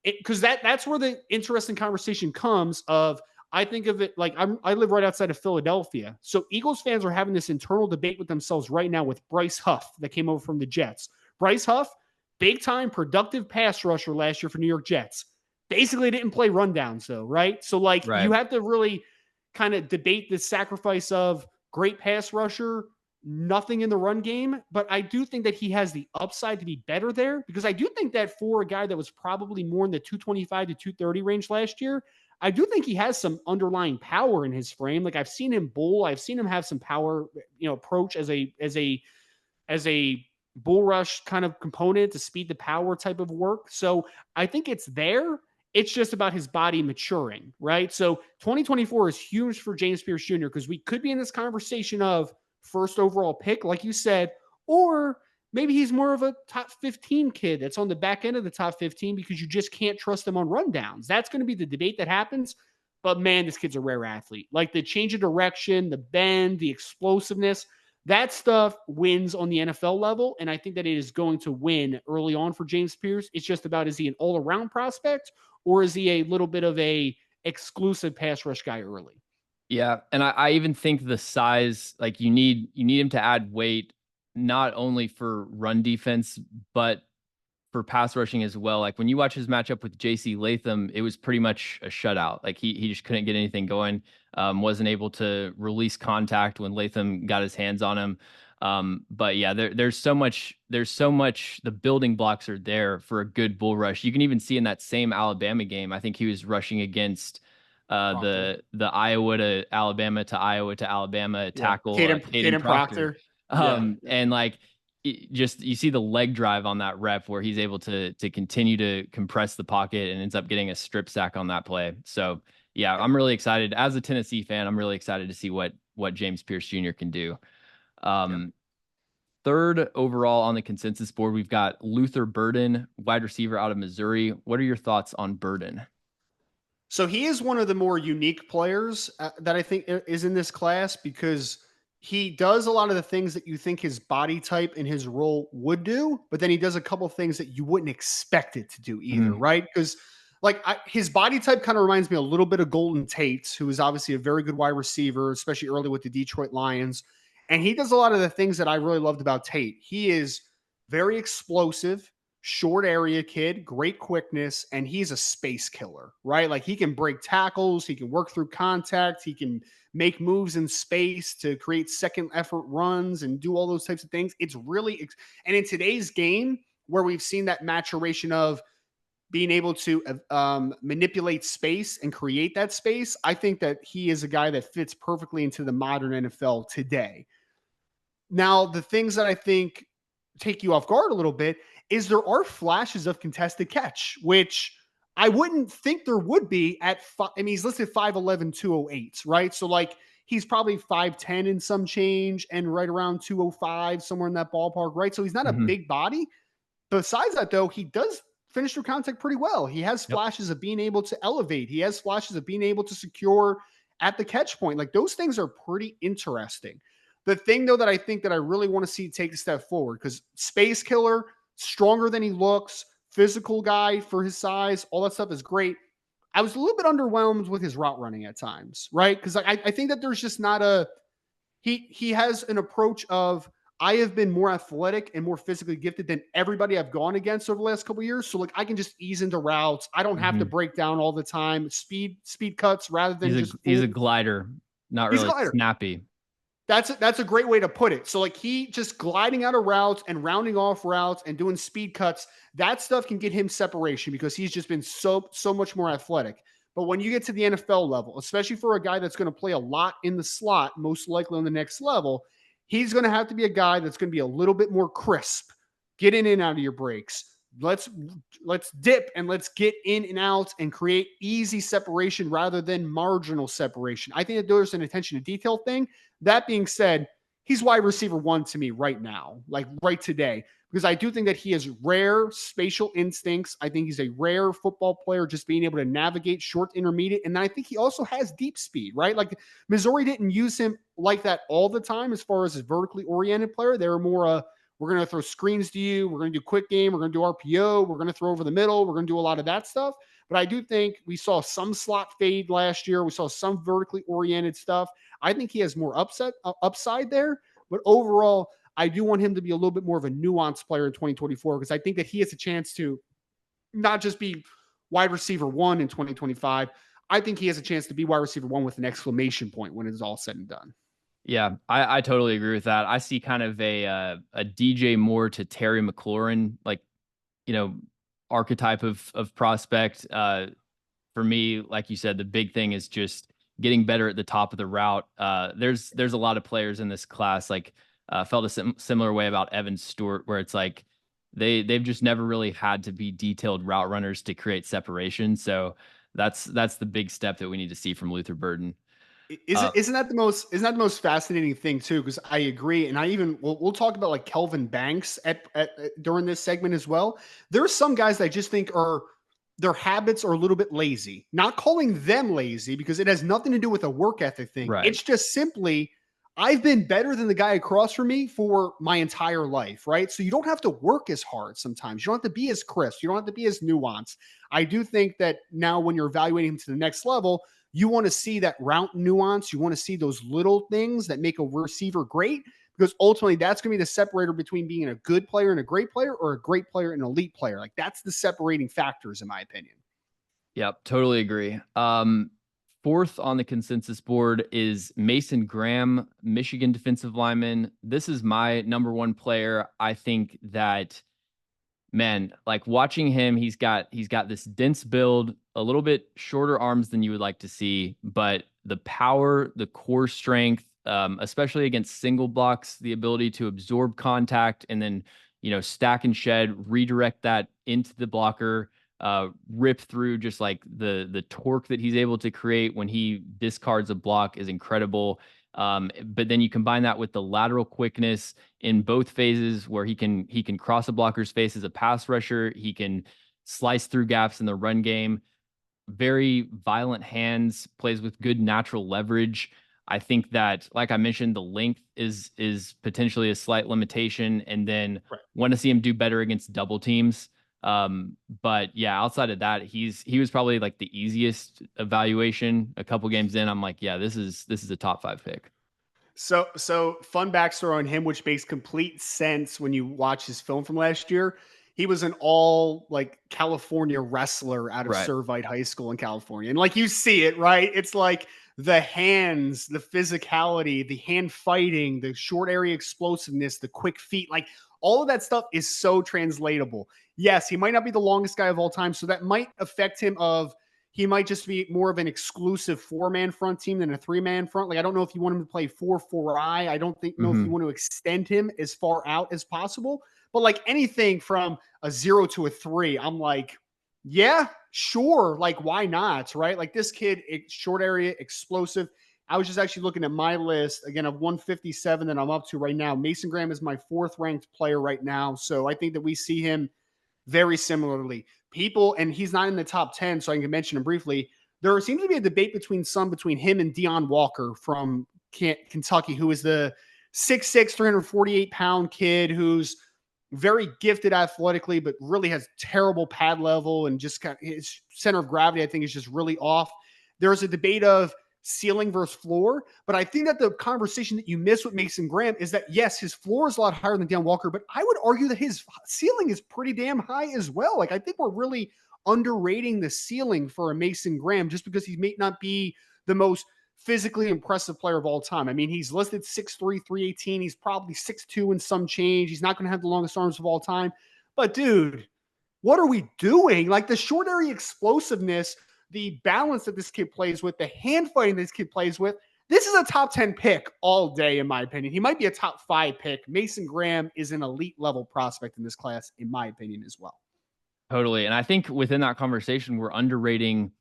because that's where the interesting conversation comes of, I think of it like I live right outside of Philadelphia. So Eagles fans are having this internal debate with themselves right now with Bryce Huff that came over from the Jets. Bryce Huff, big time productive pass rusher last year for New York Jets. Basically didn't play rundowns though, right? So like you have to really kind of debate the sacrifice of great pass rusher, nothing in the run game. But I do think that he has the upside to be better there, because I do think that for a guy that was probably more in the 225 to 230 range last year, I do think he has some underlying power in his frame. Like I've seen him bull, I've seen him have some power, approach as a bull rush kind of component to speed the power type of work. So I think it's there. It's just about his body maturing, right? So 2024 is huge for James Pierce Jr. because we could be in this conversation of first overall pick, like you said, or maybe he's more of a top 15 kid that's on the back end of the top 15 because you just can't trust him on rundowns. That's going to be the debate that happens. But man, this kid's a rare athlete. Like the change of direction, the bend, the explosiveness, that stuff wins on the NFL level. And I think that it is going to win early on for James Pierce. It's just about, is he an all-around prospect or is he a little bit of a exclusive pass rush guy early? Yeah. And I even think the size, like you need him to add weight, not only for run defense, but for pass rushing as well. Like when you watch his matchup with JC Latham, it was pretty much a shutout. Like he just couldn't get anything going. Wasn't able to release contact when Latham got his hands on him. But yeah, there's so much, the building blocks are there for a good bull rush. You can even see in that same Alabama game, I think he was rushing against the Iowa to Alabama to Iowa to Alabama tackle, Caden Proctor. And like, just you see the leg drive on that rep where he's able to continue to compress the pocket and ends up getting a strip sack on that play. So yeah, I'm really excited as a Tennessee fan. I'm really excited to see what James Pierce Jr. can do. Third overall on the consensus board, we've got Luther Burden, wide receiver out of Missouri. What are your thoughts on Burden? So he is one of the more unique players that I think is in this class, because he does a lot of the things that you think his body type and his role would do, but then he does a couple things that you wouldn't expect it to do either, right? Because his body type kind of reminds me a little bit of Golden Tate, who is obviously a very good wide receiver, especially early with the Detroit Lions. And he does a lot of the things that I really loved about Tate. He is very explosive, short area kid, great quickness, and he's a space killer, right? Like he can break tackles, he can work through contact, he can make moves in space to create second effort runs and do all those types of things. It's really, and in today's game where we've seen that maturation of being able to manipulate space and create that space, I think that he is a guy that fits perfectly into the modern NFL today. Now, the things that I think take you off guard a little bit is there are flashes of contested catch, which I wouldn't think there would be he's listed 5'11", 208, right? So like he's probably 5'10" in some change and right around 205, somewhere in that ballpark, right? So he's not a big body. Besides that, though, he does finish through contact pretty well. He has flashes of being able to elevate. He has flashes of being able to secure at the catch point. Like those things are pretty interesting. The thing, though, that I think that I really want to see take a step forward, because space killer, stronger than he looks, physical guy for his size, all that stuff is great. I was a little bit underwhelmed with his route running at times, right? Because I think that there's just not he has an approach of, I have been more athletic and more physically gifted than everybody I've gone against over the last couple of years. So like I can just ease into routes. I don't have to break down all the time. Speed cuts rather than he's a glider, not really snappy. That's a great way to put it. So like he just gliding out of routes and rounding off routes and doing speed cuts, that stuff can get him separation because he's just been so much more athletic. But when you get to the NFL level, especially for a guy that's going to play a lot in the slot, most likely on the next level, He's going to have to be a guy that's going to be a little bit more crisp. Get in and out of your breaks. Let's dip and let's get in and out and create easy separation rather than marginal separation. I think that there's an attention to detail thing. That being said, he's wide receiver one to me right now, like right today, because I do think that he has rare spatial instincts. I think he's a rare football player, just being able to navigate short, intermediate. And then I think he also has deep speed, right? Like Missouri didn't use him like that all the time as far as a vertically oriented player. They were more we're going to throw screens to you. We're going to do quick game. We're going to do RPO. We're going to throw over the middle. We're going to do a lot of that stuff. But I do think we saw some slot fade last year. We saw some vertically oriented stuff. I think he has more upside there. But overall, I do want him to be a little bit more of a nuanced player in 2024 because I think that he has a chance to not just be wide receiver one in 2025. I think he has a chance to be wide receiver one with an exclamation point when it's all said and done. Yeah, I totally agree with that. I see kind of a DJ Moore to Terry McLaurin, like, archetype of prospect. For me, like you said, the big thing is just getting better at the top of the route. There's a lot of players in this class, like felt a similar way about Evan Stewart, where it's like they've just never really had to be detailed route runners to create separation. So that's the big step that we need to see from Luther Burden. Isn't that the most fascinating thing too? Because I agree, and we'll talk about like Kelvin Banks during this segment as well. There are some guys that I just think their habits are a little bit lazy. Not calling them lazy because it has nothing to do with a work ethic thing. Right. It's just simply I've been better than the guy across from me for my entire life, right? So you don't have to work as hard sometimes. You don't have to be as crisp. You don't have to be as nuanced. I do think that now when you're evaluating him to the next level, you want to see that route nuance. You want to see those little things that make a receiver great because ultimately that's going to be the separator between being a good player and a great player or a great player and an elite player. Like that's the separating factors in my opinion. Yep, totally agree. Fourth on the consensus board is Mason Graham, Michigan defensive lineman. This is my number one player. I think that, man, like watching him, he's got this dense build, a little bit shorter arms than you would like to see, but the power, the core strength, especially against single blocks, the ability to absorb contact and then, stack and shed, redirect that into the blocker, rip through, just like the torque that he's able to create when he discards a block is incredible. But then you combine that with the lateral quickness in both phases where he can cross a blocker's face as a pass rusher. He can slice through gaps in the run game. Very violent hands, plays with good natural leverage. I think that, like I mentioned, the length is potentially a slight limitation, and then want to see him do better against double teams. But yeah, outside of that, he was probably like the easiest evaluation. A couple games in, I'm like, yeah, this is a top 5 pick. So fun backstory on him, which makes complete sense when you watch his film from last year. He was an all like California wrestler out of Servite High School in California. And like you see it, right? It's like the hands, the physicality, the hand fighting, the short area explosiveness, the quick feet, like all of that stuff is so translatable. Yes, he might not be the longest guy of all time, so that might affect him he might just be more of an exclusive 4-man front team than a 3-man front. Like, I don't know if you want him to play 4-4-I. I don't know if you want to extend him as far out as possible. But like anything from a 0 to a 3, I'm like, yeah, sure. Like, why not? Right? Like this kid, short area, explosive. I was just actually looking at my list again of 157 that I'm up to right now. Mason Graham is my 4th ranked player right now. So I think that we see him very similarly. People, and he's not in the top 10, so I can mention him briefly. There seems to be a debate between him and Deion Walker from Kentucky, who is the 6'6", 348-pound kid who's very gifted athletically, but really has terrible pad level and just kind of his center of gravity, I think, is just really off. There's a debate of ceiling versus floor, but I think that the conversation that you miss with Mason Graham is that, yes, his floor is a lot higher than Dan Walker, but I would argue that his ceiling is pretty damn high as well. Like, I think we're really underrating the ceiling for a Mason Graham just because he may not be the most physically impressive player of all time. I mean, he's listed 6'3", 318. He's probably 6'2" and some change. He's not going to have the longest arms of all time. But, dude, what are we doing? Like, the short area explosiveness, the balance that this kid plays with, the hand fighting this kid plays with, this is a top 10 pick all day, in my opinion. He might be a top 5 pick. Mason Graham is an elite level prospect in this class, in my opinion, as well. Totally. And I think within that conversation, we're underrating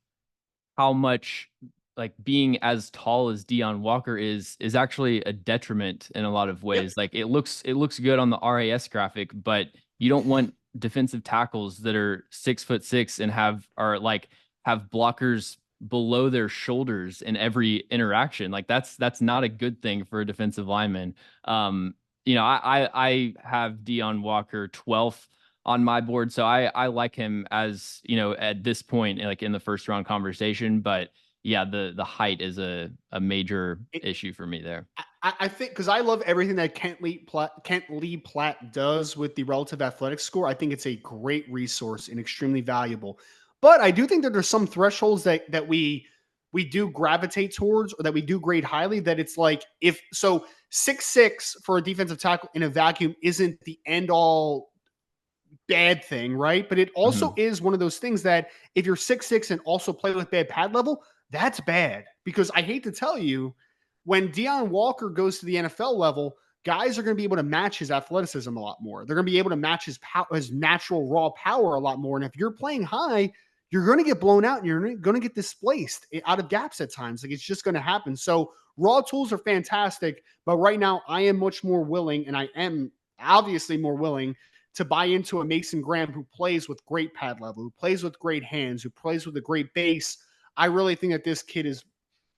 how much like being as tall as Deion Walker is actually a detriment in a lot of Yep. ways. Like it looks good on the RAS graphic, but you don't want defensive tackles that are 6'6" and have blockers below their shoulders in every interaction. Like that's not a good thing for a defensive lineman. I have Deion Walker 12th on my board. So I like him as, at this point, like in the first round conversation. But yeah, the height is a major issue for me there. I think because I love everything that Kent Lee Platt does with the relative athletic score. I think it's a great resource and extremely valuable. But I do think that there's some thresholds that we do gravitate towards or that we do grade highly. That it's like if so 6'6" for a defensive tackle in a vacuum isn't the end all bad thing, right? But it also Mhm. is one of those things that if you're 6'6" and also play with bad pad level, that's bad. Because I hate to tell you, when Deion Walker goes to the NFL level, guys are going to be able to match his athleticism a lot more. They're going to be able to match his natural raw power a lot more. And if you're playing high, you're going to get blown out and you're going to get displaced out of gaps at times. Like it's just going to happen. So raw tools are fantastic, but right now I am much more willing, and I am obviously more willing to buy into a Mason Graham who plays with great pad level, who plays with great hands, who plays with a great base. I really think that this kid is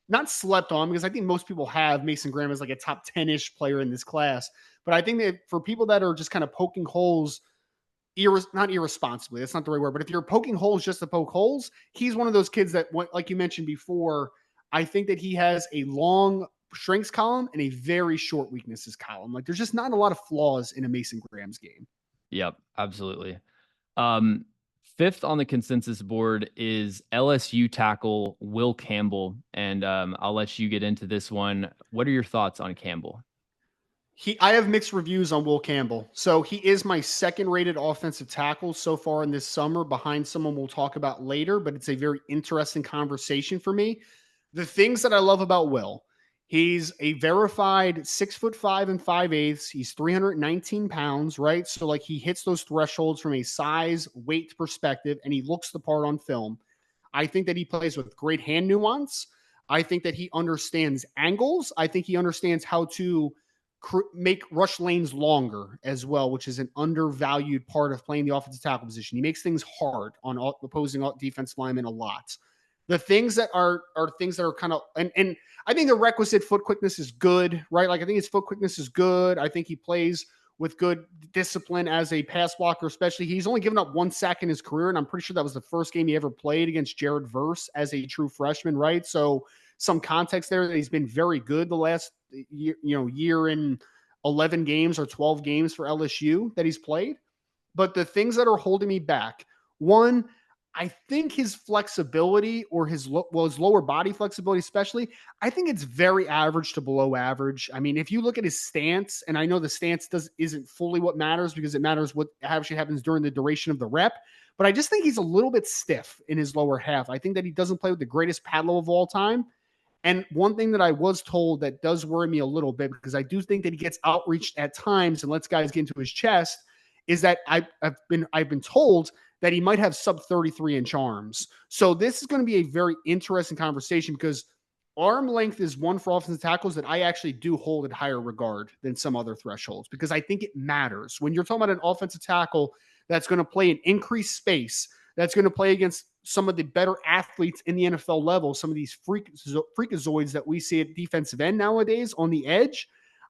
not slept on because I think most people have Mason Graham as like a top 10-ish player in this class. But I think that for people that are just kind of poking holes, not irresponsibly, that's not the right word, but if you're poking holes just to poke holes, he's one of those kids that, like you mentioned before, I think that he has a long strengths column and a very short weaknesses column. Like there's just not a lot of flaws in a Mason Graham's game. Yep, absolutely. Um, Fifth on the consensus board is LSU tackle Will Campbell, and I'll let you get into this one. What are your thoughts on Campbell? I have mixed reviews on Will Campbell. So he is my second rated offensive tackle so far in this summer, behind someone we'll talk about later, but it's a very interesting conversation for me. The things that I love about Will, he's a verified 6'5" and 5/8. He's 319 pounds, right? So like he hits those thresholds from a size, weight perspective, and he looks the part on film. I think that he plays with great hand nuance. I think that he understands angles. I think he understands how to make rush lanes longer as well, which is an undervalued part of playing the offensive tackle position. He makes things hard on opposing defensive linemen a lot. The things that are things that are kind of and I think the requisite foot quickness is good, right? Like I think his foot quickness is good. I think he plays with good discipline as a pass blocker, especially. He's only given up 1 sack in his career, and I'm pretty sure that was the first game he ever played against Jared Verse as a true freshman, right? So some context there that he's been very good the last year in 11 games or 12 games for LSU that he's played. But the things that are holding me back, one, I think his flexibility or his lower body flexibility, especially, I think it's very average to below average. I mean, if you look at his stance, and I know the stance isn't fully what matters because it matters what actually happens during the duration of the rep, but I just think he's a little bit stiff in his lower half. I think that he doesn't play with the greatest pad level of all time. And one thing that I was told that does worry me a little bit, because I do think that he gets outreached at times and lets guys get into his chest, is that I've been told that he might have sub 33-inch arms. So this is going to be a very interesting conversation because arm length is one for offensive tackles that I actually do hold in higher regard than some other thresholds, because I think it matters. When you're talking about an offensive tackle that's going to play in increased space, that's going to play against some of the better athletes in the NFL level, some of these freakazoids that we see at defensive end nowadays on the edge,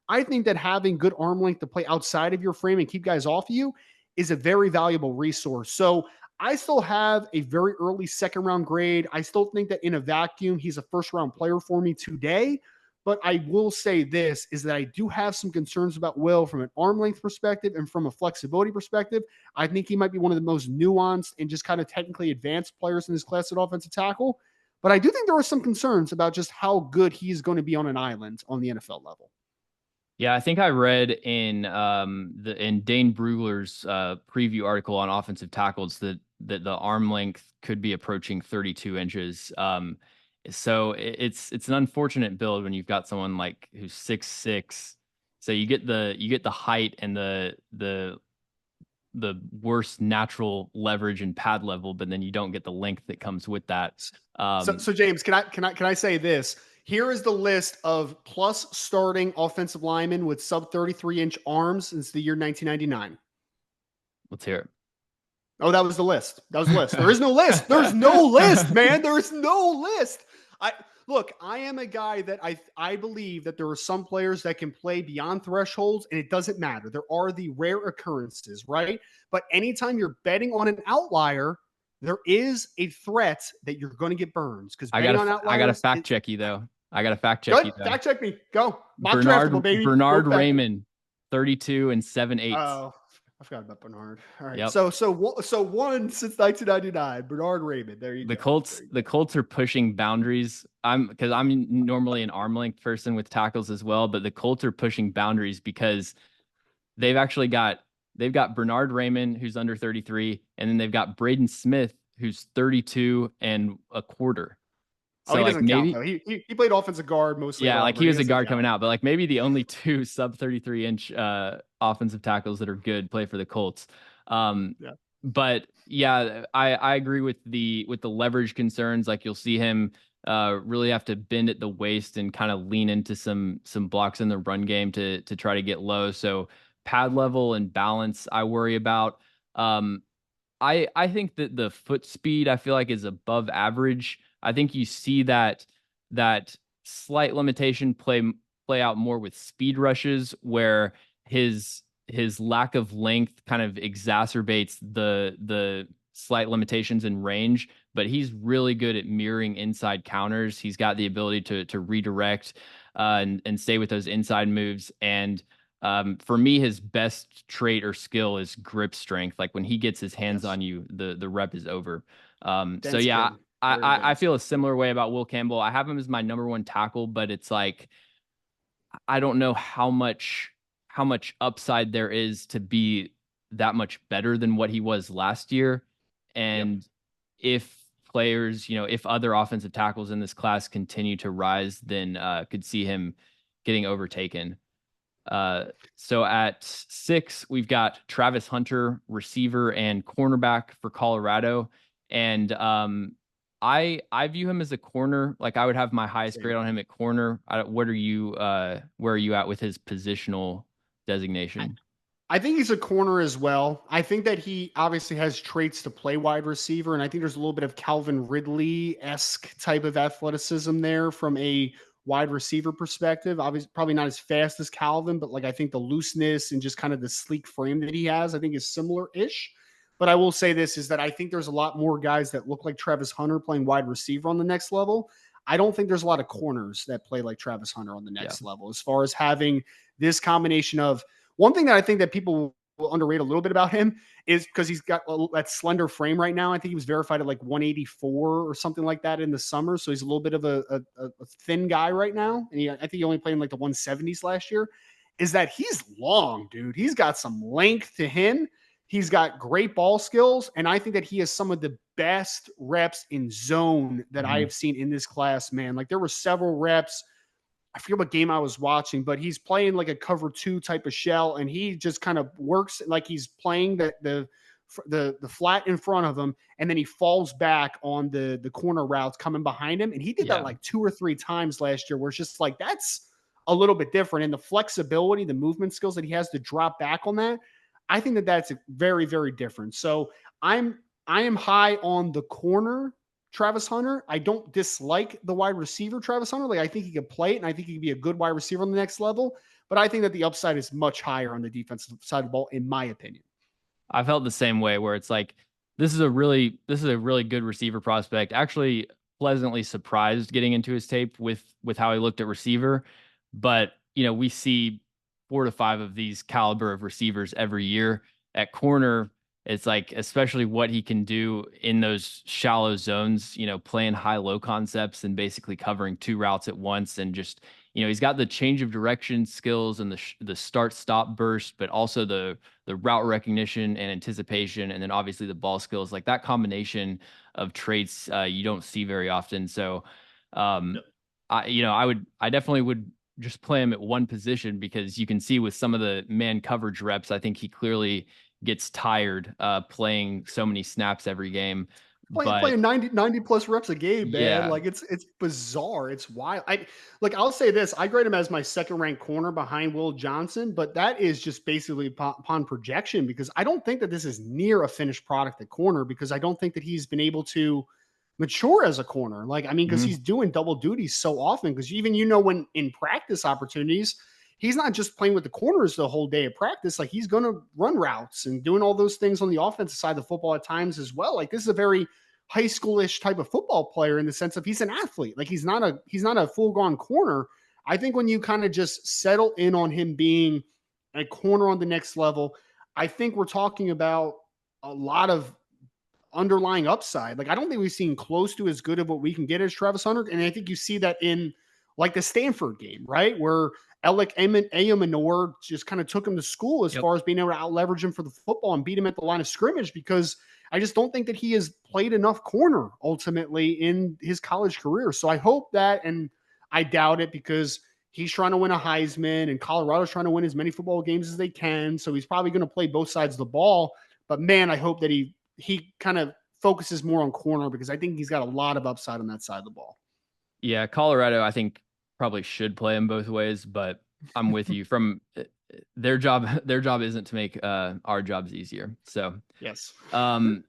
I think that having good arm length to play outside of your frame and keep guys off of you is a very valuable resource. So I still have a very early second round grade. I still think that in a vacuum, he's a first round player for me today. But I will say this is that I do have some concerns about Will from an arm length perspective and from a flexibility perspective. I think he might be one of the most nuanced and just kind of technically advanced players in this class at offensive tackle. But I do think there are some concerns about just how good he's going to be on an island on the NFL level. Yeah, I think I read in Dane Brugler's preview article on offensive tackles that the arm length could be approaching 32 inches. So it's an unfortunate build when you've got someone like who's 6'6". So you get the height and the worst natural leverage and pad level, but then you don't get the length that comes with that. So James, can I say this? Here is the list of plus starting offensive linemen with sub 33-inch arms since the year 1999. Let's hear Oh, that was the list. That was the list. There it. is no list. There's no list, man. There is no list. I look, I am a guy that I believe that there are some players that can play beyond thresholds and it doesn't matter. There are the rare occurrences, right? But anytime you're betting on an outlier, there is a threat that you're going to get burns because betting on I gotta outliers fact check you though. I gotta fact check good. you though. Fact check me. Go. Mock draftable, baby. Bernard Go back. Raymond, 32 and 7/8. Oh, I forgot about Bernard. All right. Yep. So one since 1999, Bernard Raymond. There you go. The Colts are pushing boundaries. Because I'm normally an arm length person with tackles as well, but the Colts are pushing boundaries because they've got Bernard Raymond who's under 33, and then they've got Braden Smith who's 32 and a quarter. So he doesn't count though. He played offensive guard mostly. Yeah, like he was a guard coming out, but like maybe the only two sub 33-inch offensive tackles that are good play for the Colts. Yeah. But yeah, I agree with the leverage concerns. Like you'll see him really have to bend at the waist and kind of lean into some blocks in the run game to try to get low. So pad level and balance, I worry about. I think that the foot speed I feel like is above average. I think you see that slight limitation play out more with speed rushes where his lack of length kind of exacerbates the slight limitations in range, but he's really good at mirroring inside counters. He's got the ability to redirect and stay with those inside moves. And for me, his best trait or skill is grip strength. Like when he gets his hands on you, the rep is over. So yeah, I feel a similar way about Will Campbell. I have him as my number one tackle, but it's like I don't know how much upside there is to be that much better than what he was last year. And if players, if other offensive tackles in this class continue to rise, then could see him getting overtaken. So at 6, we've got Travis Hunter, receiver and cornerback for Colorado. And I view him as a corner. Like I would have my highest grade on him at corner. Where are you at with his positional designation? I think he's a corner as well. I think that he obviously has traits to play wide receiver, and I think there's a little bit of Calvin Ridley-esque type of athleticism there from a wide receiver perspective. Obviously, probably not as fast as Calvin, but like I think the looseness and just kind of the sleek frame that he has, I think is similar-ish. But I will say this is that I think there's a lot more guys that look like Travis Hunter playing wide receiver on the next level. I don't think there's a lot of corners that play like Travis Hunter on the next level as far as having this combination of one thing that I think that people will underrate a little bit about him is because he's got that slender frame right now. I think he was verified at like 184 or something like that in the summer. So he's a little bit of a thin guy right now. And I think he only played in like the 170s last year. Is that he's long, dude. He's got some length to him. He's got great ball skills. And I think that he has some of the best reps in zone that I have seen in this class, man. Like there were several reps. I forget what game I was watching, but he's playing like a cover 2 type of shell, and he just kind of works like he's playing the flat in front of him, and then he falls back on the corner routes coming behind him. And he did that like 2 or 3 times last year, where it's just like that's a little bit different. And the flexibility, the movement skills that he has to drop back on that, I think that that's very, very different. So I am high on the corner Travis Hunter. I don't dislike the wide receiver Travis Hunter. Like I think he could play it, and I think he could be a good wide receiver on the next level. But I think that the upside is much higher on the defensive side of the ball, in my opinion. I felt the same way, where it's like this is a really good receiver prospect. Actually, pleasantly surprised getting into his tape with how he looked at receiver. But we see 4 to 5 of these caliber of receivers every year. At corner, it's like, especially what he can do in those shallow zones, playing high-low concepts and basically covering 2 routes at once. And just, he's got the change of direction skills and the start-stop burst, but also the route recognition and anticipation. And then obviously the ball skills, like that combination of traits you don't see very often. So Um, I definitely would just play him at one position because you can see with some of the man coverage reps, I think he clearly gets tired playing so many snaps every game. But Playing 90 plus reps a game, man. yeah, Like it's bizarre. It's wild. I'll say this. I grade him as my second ranked corner behind Will Johnson, but that is just basically upon projection because I don't think that this is near a finished product at corner because I don't think that he's been able to mature as a corner. Like, I mean, because mhm. he's doing double duties so often. Because even when in practice opportunities, he's not just playing with the corners the whole day of practice. Like he's going to run routes and doing all those things on the offensive side of the football at times as well. Like this is a very high schoolish type of football player in the sense of he's an athlete. Like he's not a full gone corner. I think when you kind of just settle in on him being a corner on the next level, I think we're talking about a lot of underlying upside. Like I don't think we've seen close to as good of what we can get as Travis Hunter, and I think you see that in like the Stanford game, right, where Alec Ayamanor just kind of took him to school as Yep. far as being able to out leverage him for the football and beat him at the line of scrimmage because I just don't think that he has played enough corner ultimately in his college career. So I hope that, and I doubt it because he's trying to win a Heisman and Colorado's trying to win as many football games as they can. So he's probably going to play both sides of the ball. But man, I hope that he kind of focuses more on corner because I think he's got a lot of upside on that side of the ball. Yeah, Colorado, I think probably should play him both ways, but I'm with you. From their job, their job isn't to make our jobs easier. So, Yes. um,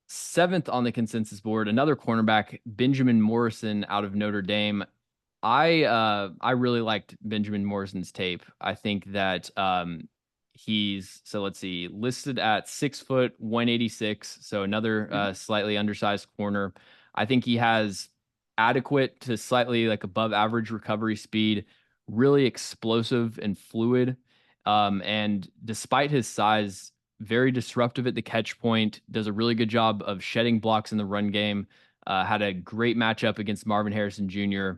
seventh on the consensus board, another cornerback, Benjamin Morrison out of Notre Dame. I really liked Benjamin Morrison's tape. I think that he's so let's see, listed at 6 foot 186, so another slightly undersized corner. I think he has adequate to slightly like above average recovery speed, really explosive and fluid. And despite his size, very disruptive at the catch point, does a really good job of shedding blocks in the run game. Had a great matchup against Marvin Harrison Jr.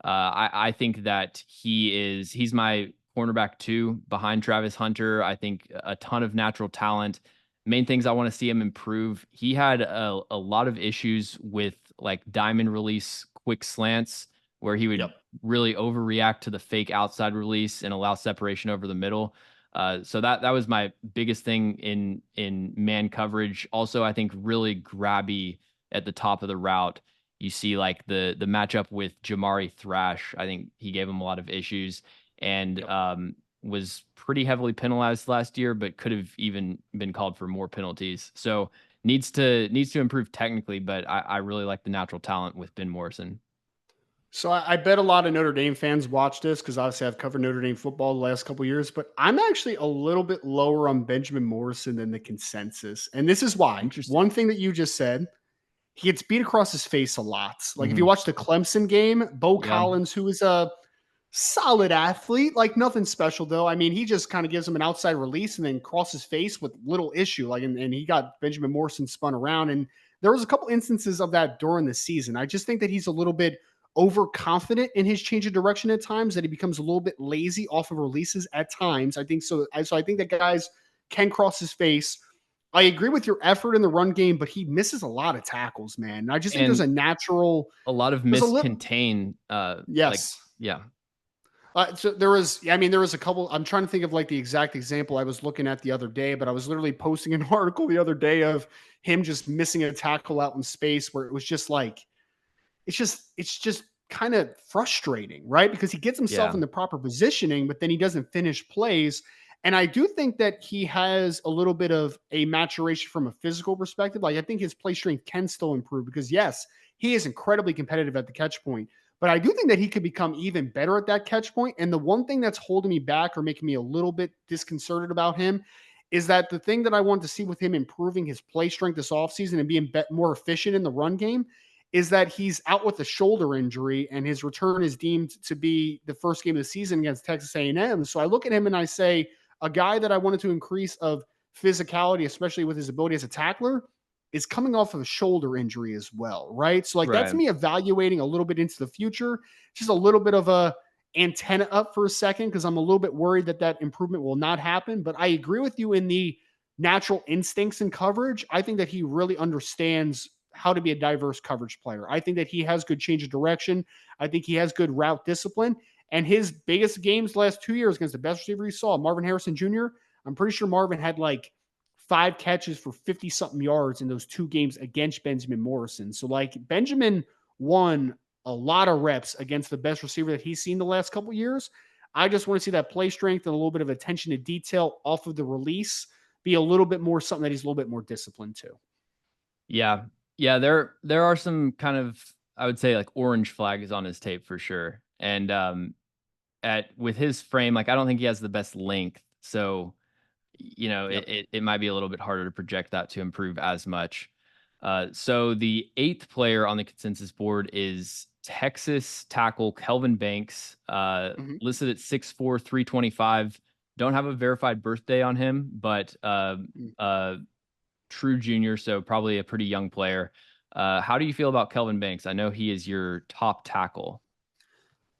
I think that he's my cornerback two behind Travis Hunter. I think a ton of natural talent. Main things I want to see him improve. He had a lot of issues with like diamond release quick slants where he would Yep. really overreact to the fake outside release and allow separation over the middle. So that was my biggest thing in man coverage. Also, I think really grabby at the top of the route. You see like the matchup with Jamari Thrash. I think he gave him a lot of issues and Yep. was pretty heavily penalized last year, but could have even been called for more penalties. So needs to improve technically, but I really like the natural talent with Ben Morrison. So I bet a lot of Notre Dame fans watch this because obviously I've covered Notre Dame football the last couple of years, but I'm actually a little bit lower on Benjamin Morrison than the consensus. And this is why. Interesting. One thing that you just said, he gets beat across his face a lot. Like if you Hmm. watch the Clemson game, Bo Yeah. Collins, who is a solid athlete, like nothing special though. I mean, he just kind of gives him an outside release and then crosses face with little issue. Like, and he got Benjamin Morrison spun around. And there was a couple instances of that during the season. I just think that he's a little bit overconfident in his change of direction at times, that he becomes a little bit lazy off of releases at times. I think so. So I think that guys can cross his face. I agree with your effort in the run game, but he misses a lot of tackles, man. And I just think there's And a natural, a lot of there's a missed little, contain like yes. yeah. So there was, I mean, there was a couple. I'm trying to think of like the exact example I was looking at the other day, but I was literally posting an article the other day of him just missing a tackle out in space where it was just like, it's just kind of frustrating, right? Because he gets himself Yeah. in the proper positioning, but then he doesn't finish plays. And I do think that he has a little bit of a maturation from a physical perspective. Like I think his play strength can still improve because yes, he is incredibly competitive at the catch point. But I do think that he could become even better at that catch point. And the one thing that's holding me back or making me a little bit disconcerted about him is that the thing that I want to see with him improving his play strength this offseason and being more efficient in the run game is that he's out with a shoulder injury and his return is deemed to be the first game of the season against Texas A&M. So I look at him and I say, a guy that I wanted to increase of physicality, especially with his ability as a tackler, is coming off of a shoulder injury as well, right? So like that's Right. me evaluating a little bit into the future, just a little bit of a antenna up for a second because I'm a little bit worried that that improvement will not happen. But I agree with you in the natural instincts and coverage. I think that he really understands how to be a diverse coverage player. I think that he has good change of direction. I think he has good route discipline. And his biggest games the last 2 years against the best receiver he saw, Marvin Harrison Jr., I'm pretty sure Marvin had like 5 catches for 50 something yards in those 2 games against Benjamin Morrison. So, like, Benjamin won a lot of reps against the best receiver that he's seen the last couple of years. I just want to see that play strength and a little bit of attention to detail off of the release be a little bit more something that he's a little bit more disciplined to. Yeah. Yeah, there are some kind of, I would say, like, orange flags on his tape for sure. And at with his frame, like, I don't think he has the best length. So, Yep. it might be a little bit harder to project that to improve as much. So the eighth player on the consensus board is Texas tackle Kelvin Banks, Mhm. listed at 6'4", 325. Don't have a verified birthday on him, but Mm. true junior, so probably a pretty young player. How do you feel about Kelvin Banks? I know he is your top tackle.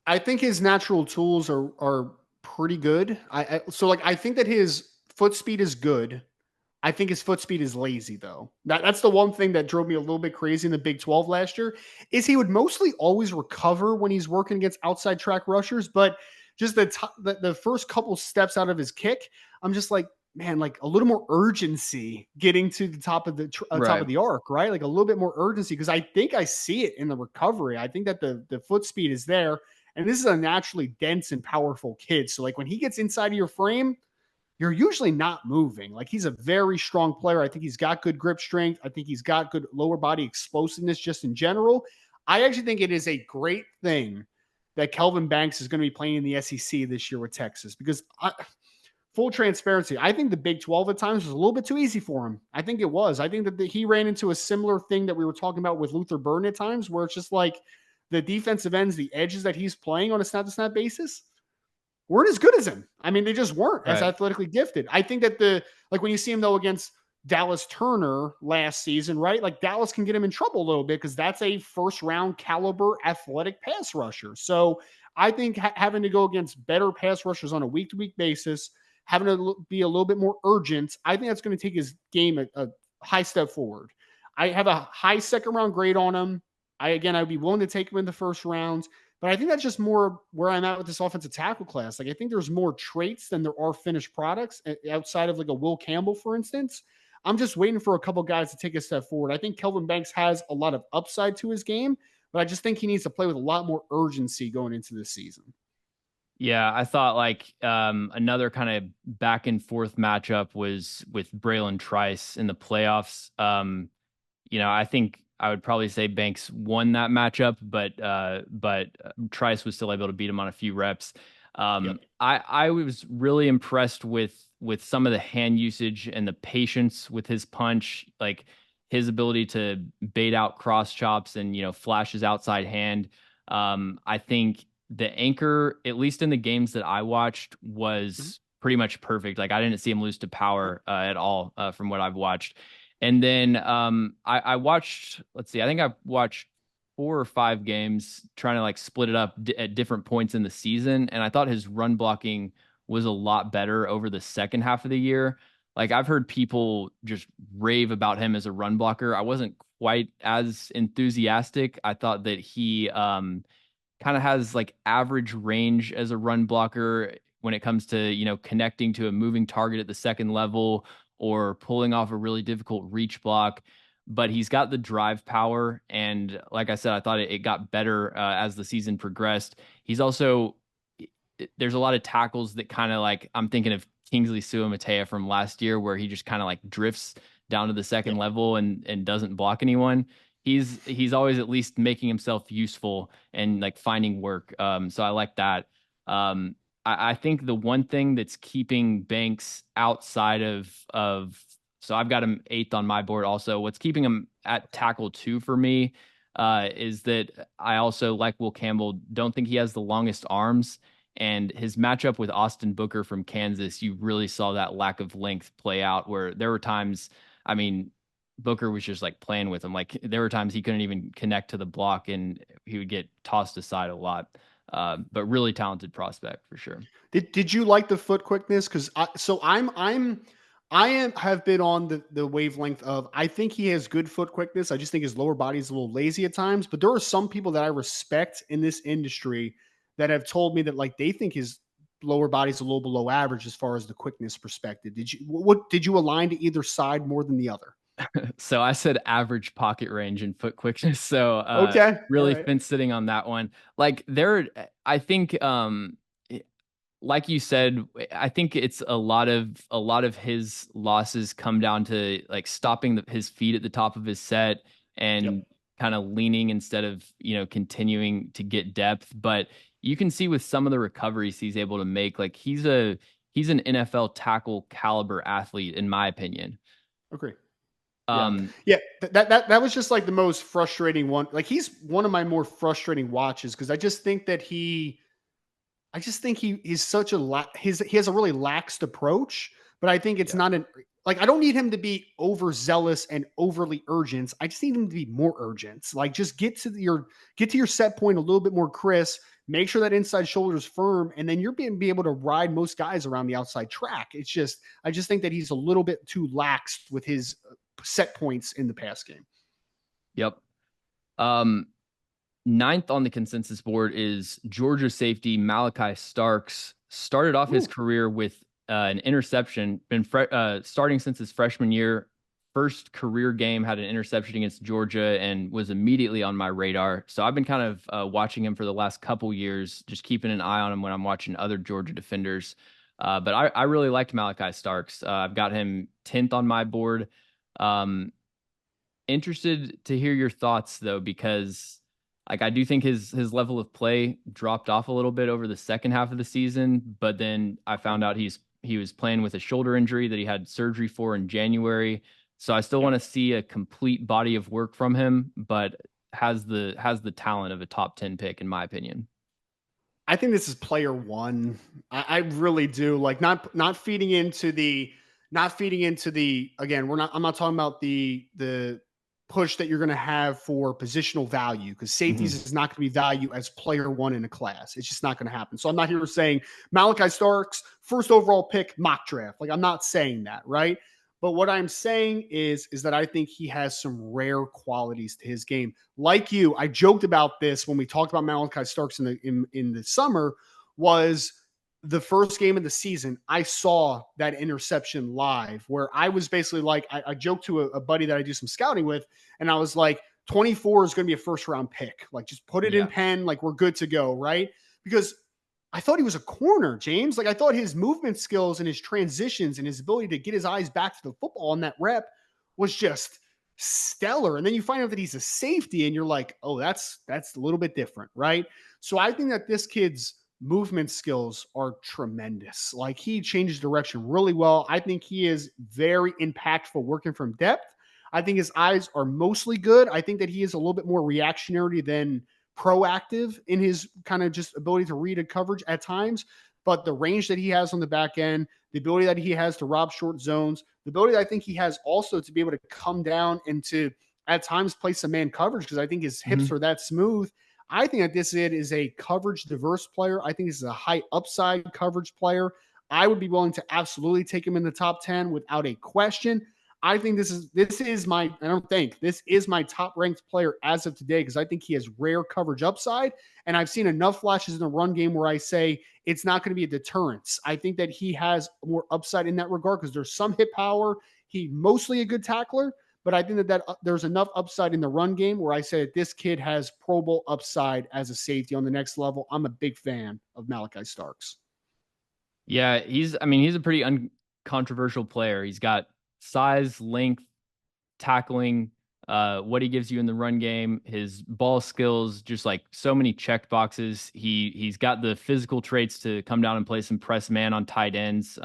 I think his natural tools are pretty good. I think that his foot speed is good. I think his foot speed is lazy though. That's the one thing that drove me a little bit crazy in the Big 12 last year is he would mostly always recover when he's working against outside track rushers, but just the first couple steps out of his kick, I'm just like, man, like a little more urgency getting to the top of Right. the arc, right? Like a little bit more urgency because I think I see it in the recovery. I think that the foot speed is there, and this is a naturally dense and powerful kid. So like when he gets inside of your frame, you're usually not moving. Like he's a very strong player. I think he's got good grip strength. I think he's got good lower body explosiveness just in general. I actually think it is a great thing that Kelvin Banks is going to be playing in the SEC this year with Texas because full transparency, I think the Big 12 at times was a little bit too easy for him. I think it was. I think that he ran into a similar thing that we were talking about with Luther Burden at times where it's just like the defensive ends, the edges that he's playing on a snap to snap basis weren't as good as him. I mean, they just weren't as Right. athletically gifted. I think that like when you see him though against Dallas Turner last season, right? Like Dallas can get him in trouble a little bit because that's a first round caliber athletic pass rusher. So I think having to go against better pass rushers on a week to week basis, having to be a little bit more urgent, I think that's going to take his game a high step forward. I have a high second round grade on him. I'd be willing to take him in the first round. But I think that's just more where I'm at with this offensive tackle class. Like I think there's more traits than there are finished products outside of like a Will Campbell, for instance. I'm just waiting for a couple guys to take a step forward. I think Kelvin Banks has a lot of upside to his game, but I just think he needs to play with a lot more urgency going into this season. Yeah, I thought like another kind of back and forth matchup was with Braylon Trice in the playoffs. I think I would probably say Banks won that matchup, but Trice was still able to beat him on a few reps. Yep. I was really impressed with some of the hand usage and the patience with his punch, like his ability to bait out cross chops and flash his outside hand. I think the anchor, at least in the games that I watched, Mhm. was pretty much perfect. Like I didn't see him lose to Yep. power at all from what I've watched. And then I watched, let's see, I think I watched 4 or 5 games trying to like split it up at different points in the season. And I thought his run blocking was a lot better over the second half of the year. Like I've heard people just rave about him as a run blocker. I wasn't quite as enthusiastic. I thought that he kind of has like average range as a run blocker when it comes to, connecting to a moving target at the second level or pulling off a really difficult reach block. But he's got the drive power. And like I said, I thought it got better as the season progressed. He's also, there's a lot of tackles that kind of like, I'm thinking of Kingsley Suamatea from last year, where he just kind of like drifts down to the second Yep. level and doesn't block anyone. He's always at least making himself useful and like finding work. So I like that. Um, I think the one thing that's keeping Banks outside of so I've got him eighth on my board also. What's keeping him at tackle two for me is that I also like Will Campbell. Don't think he has the longest arms, and his matchup with Austin Booker from Kansas, you really saw that lack of length play out. Where there were times, I mean, Booker was just like playing with him. Like there were times he couldn't even connect to the block, and he would get tossed aside a lot. But really talented prospect for sure. Did you like the foot quickness? Because I'm have been on the wavelength of I think he has good foot quickness. I just think his lower body is a little lazy at times. But there are some people that I respect in this industry that have told me that like they think his lower body is a little below average as far as the quickness perspective. Did you align to either side more than the other? So I said average pocket range and foot quickness. So Okay. All really right. fence sitting on that one. Like there, I think like you said, I think it's a lot of his losses come down to like stopping his feet at the top of his set Yep. and kind of leaning instead of continuing to get depth. But you can see with some of the recoveries he's able to make, like he's an NFL tackle caliber athlete in my opinion. Okay. Yeah. Um, Yeah. That was just like the most frustrating one. Like he's one of my more frustrating watches because I just think he's such a he has a really laxed approach, but I think it's yeah. not an like I don't need him to be overzealous and overly urgent. I just need him to be more urgent. Like just get to your set point a little bit more crisp. Make sure that inside shoulder is firm, and then you're being be able to ride most guys around the outside track. It's just I just think that he's a little bit too lax with his set points in the pass game. Yep. Um, Ninth on the consensus board is Georgia safety Malachi Starks. Started off his Ooh, career with an interception, been starting since his freshman year. First career game had an interception against Georgia and was immediately on my radar. So I've been kind of watching him for the last couple years, just keeping an eye on him when I'm watching other Georgia defenders. But I really liked Malachi Starks. I've got him 10th on my board. Um, Interested to hear your thoughts though, because like I do think his level of play dropped off a little bit over the second half of the season, but then I found out he was playing with a shoulder injury that he had surgery for in January. So I still yep. want to see a complete body of work from him, but has the talent of a top 10 pick in my opinion. I think this is player one. I really do. Like not feeding into the not feeding into the again, I'm not talking about the push that you're going to have for positional value because safeties Hmm. is not going to be value as player one in a class. It's just not going to happen. So I'm not here saying Malachi Starks, first overall pick, mock draft. Like I'm not saying that, right? But what I'm saying is that I think he has some rare qualities to his game. Like you, I joked about this when we talked about Malachi Starks in the summer. Was the first game of the season, I saw that interception live where I was basically like, I joked to a buddy that I do some scouting with, and I was like, 24 is going to be a first round pick. Like, just put it in Yeah. pen, like, we're good to go, right? Because I thought he was a corner, James. Like, I thought his movement skills and his transitions and his ability to get his eyes back to the football on that rep was just stellar. And then you find out that he's a safety, and you're like, oh, that's a little bit different, right? So I think that this kid's movement skills are tremendous. Like he changes direction really well. I think he is very impactful working from depth. I think his eyes are mostly good. I think that he is a little bit more reactionary than proactive in his kind of just ability to read a coverage at times. But the range that he has on the back end, the ability that he has to rob short zones, the ability that I think he has also to be able to come down and to at times play some man coverage because I think his hips Hmm. are that smooth. I think that this is a coverage diverse player. I think this is a high upside coverage player. I would be willing to absolutely take him in the top 10 without a question. I think this is my top ranked player as of today because I think he has rare coverage upside. And I've seen enough flashes in the run game where I say it's not going to be a deterrence. I think that he has more upside in that regard because there's some hit power. He mostly a good tackler, but I think that there's enough upside in the run game where I say that this kid has Pro Bowl upside as a safety on the next level. I'm a big fan of Malachi Starks. Yeah, I mean, he's a pretty uncontroversial player. He's got size, length, tackling, what he gives you in the run game, his ball skills, just like so many checked boxes. He's got the physical traits to come down and play some press man on tight ends.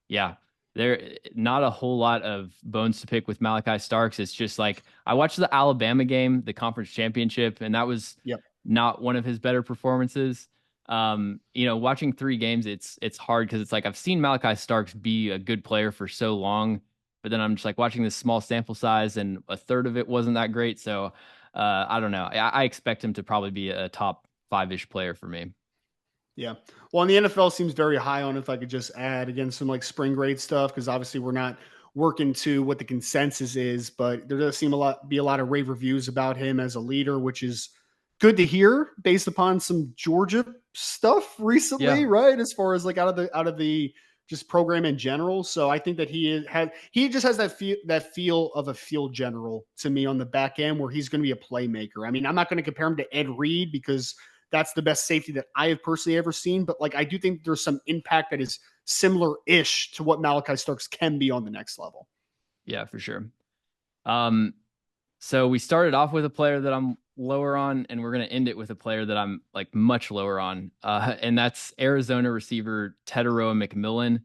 Yeah, there not a whole lot of bones to pick with Malachi Starks. It's just like I watched the Alabama game, the conference championship, and that was Yep. not one of his better performances. Watching three games, it's hard because it's like I've seen Malachi Starks be a good player for so long, but then I'm just like watching this small sample size, and a third of it wasn't that great. So I don't know. I expect him to probably be a top five-ish player for me. Yeah. Well, and the NFL seems very high on, if I could just add again some like spring grade stuff, because obviously we're not working to what the consensus is, but there does seem be a lot of rave reviews about him as a leader, which is good to hear based upon some Georgia stuff recently, Yeah. right? As far as like out of the just program in general. So I think that he just has that feel of a field general to me on the back end where he's going to be a playmaker. I mean, I'm not going to compare him to Ed Reed because that's the best safety that I have personally ever seen. But like, I do think there's some impact that is similar-ish to what Malachi Starks can be on the next level. Yeah, for sure. Um, so we started off with a player that I'm lower on, and we're going to end it with a player that I'm like much lower on. And that's Arizona receiver Tedero McMillan.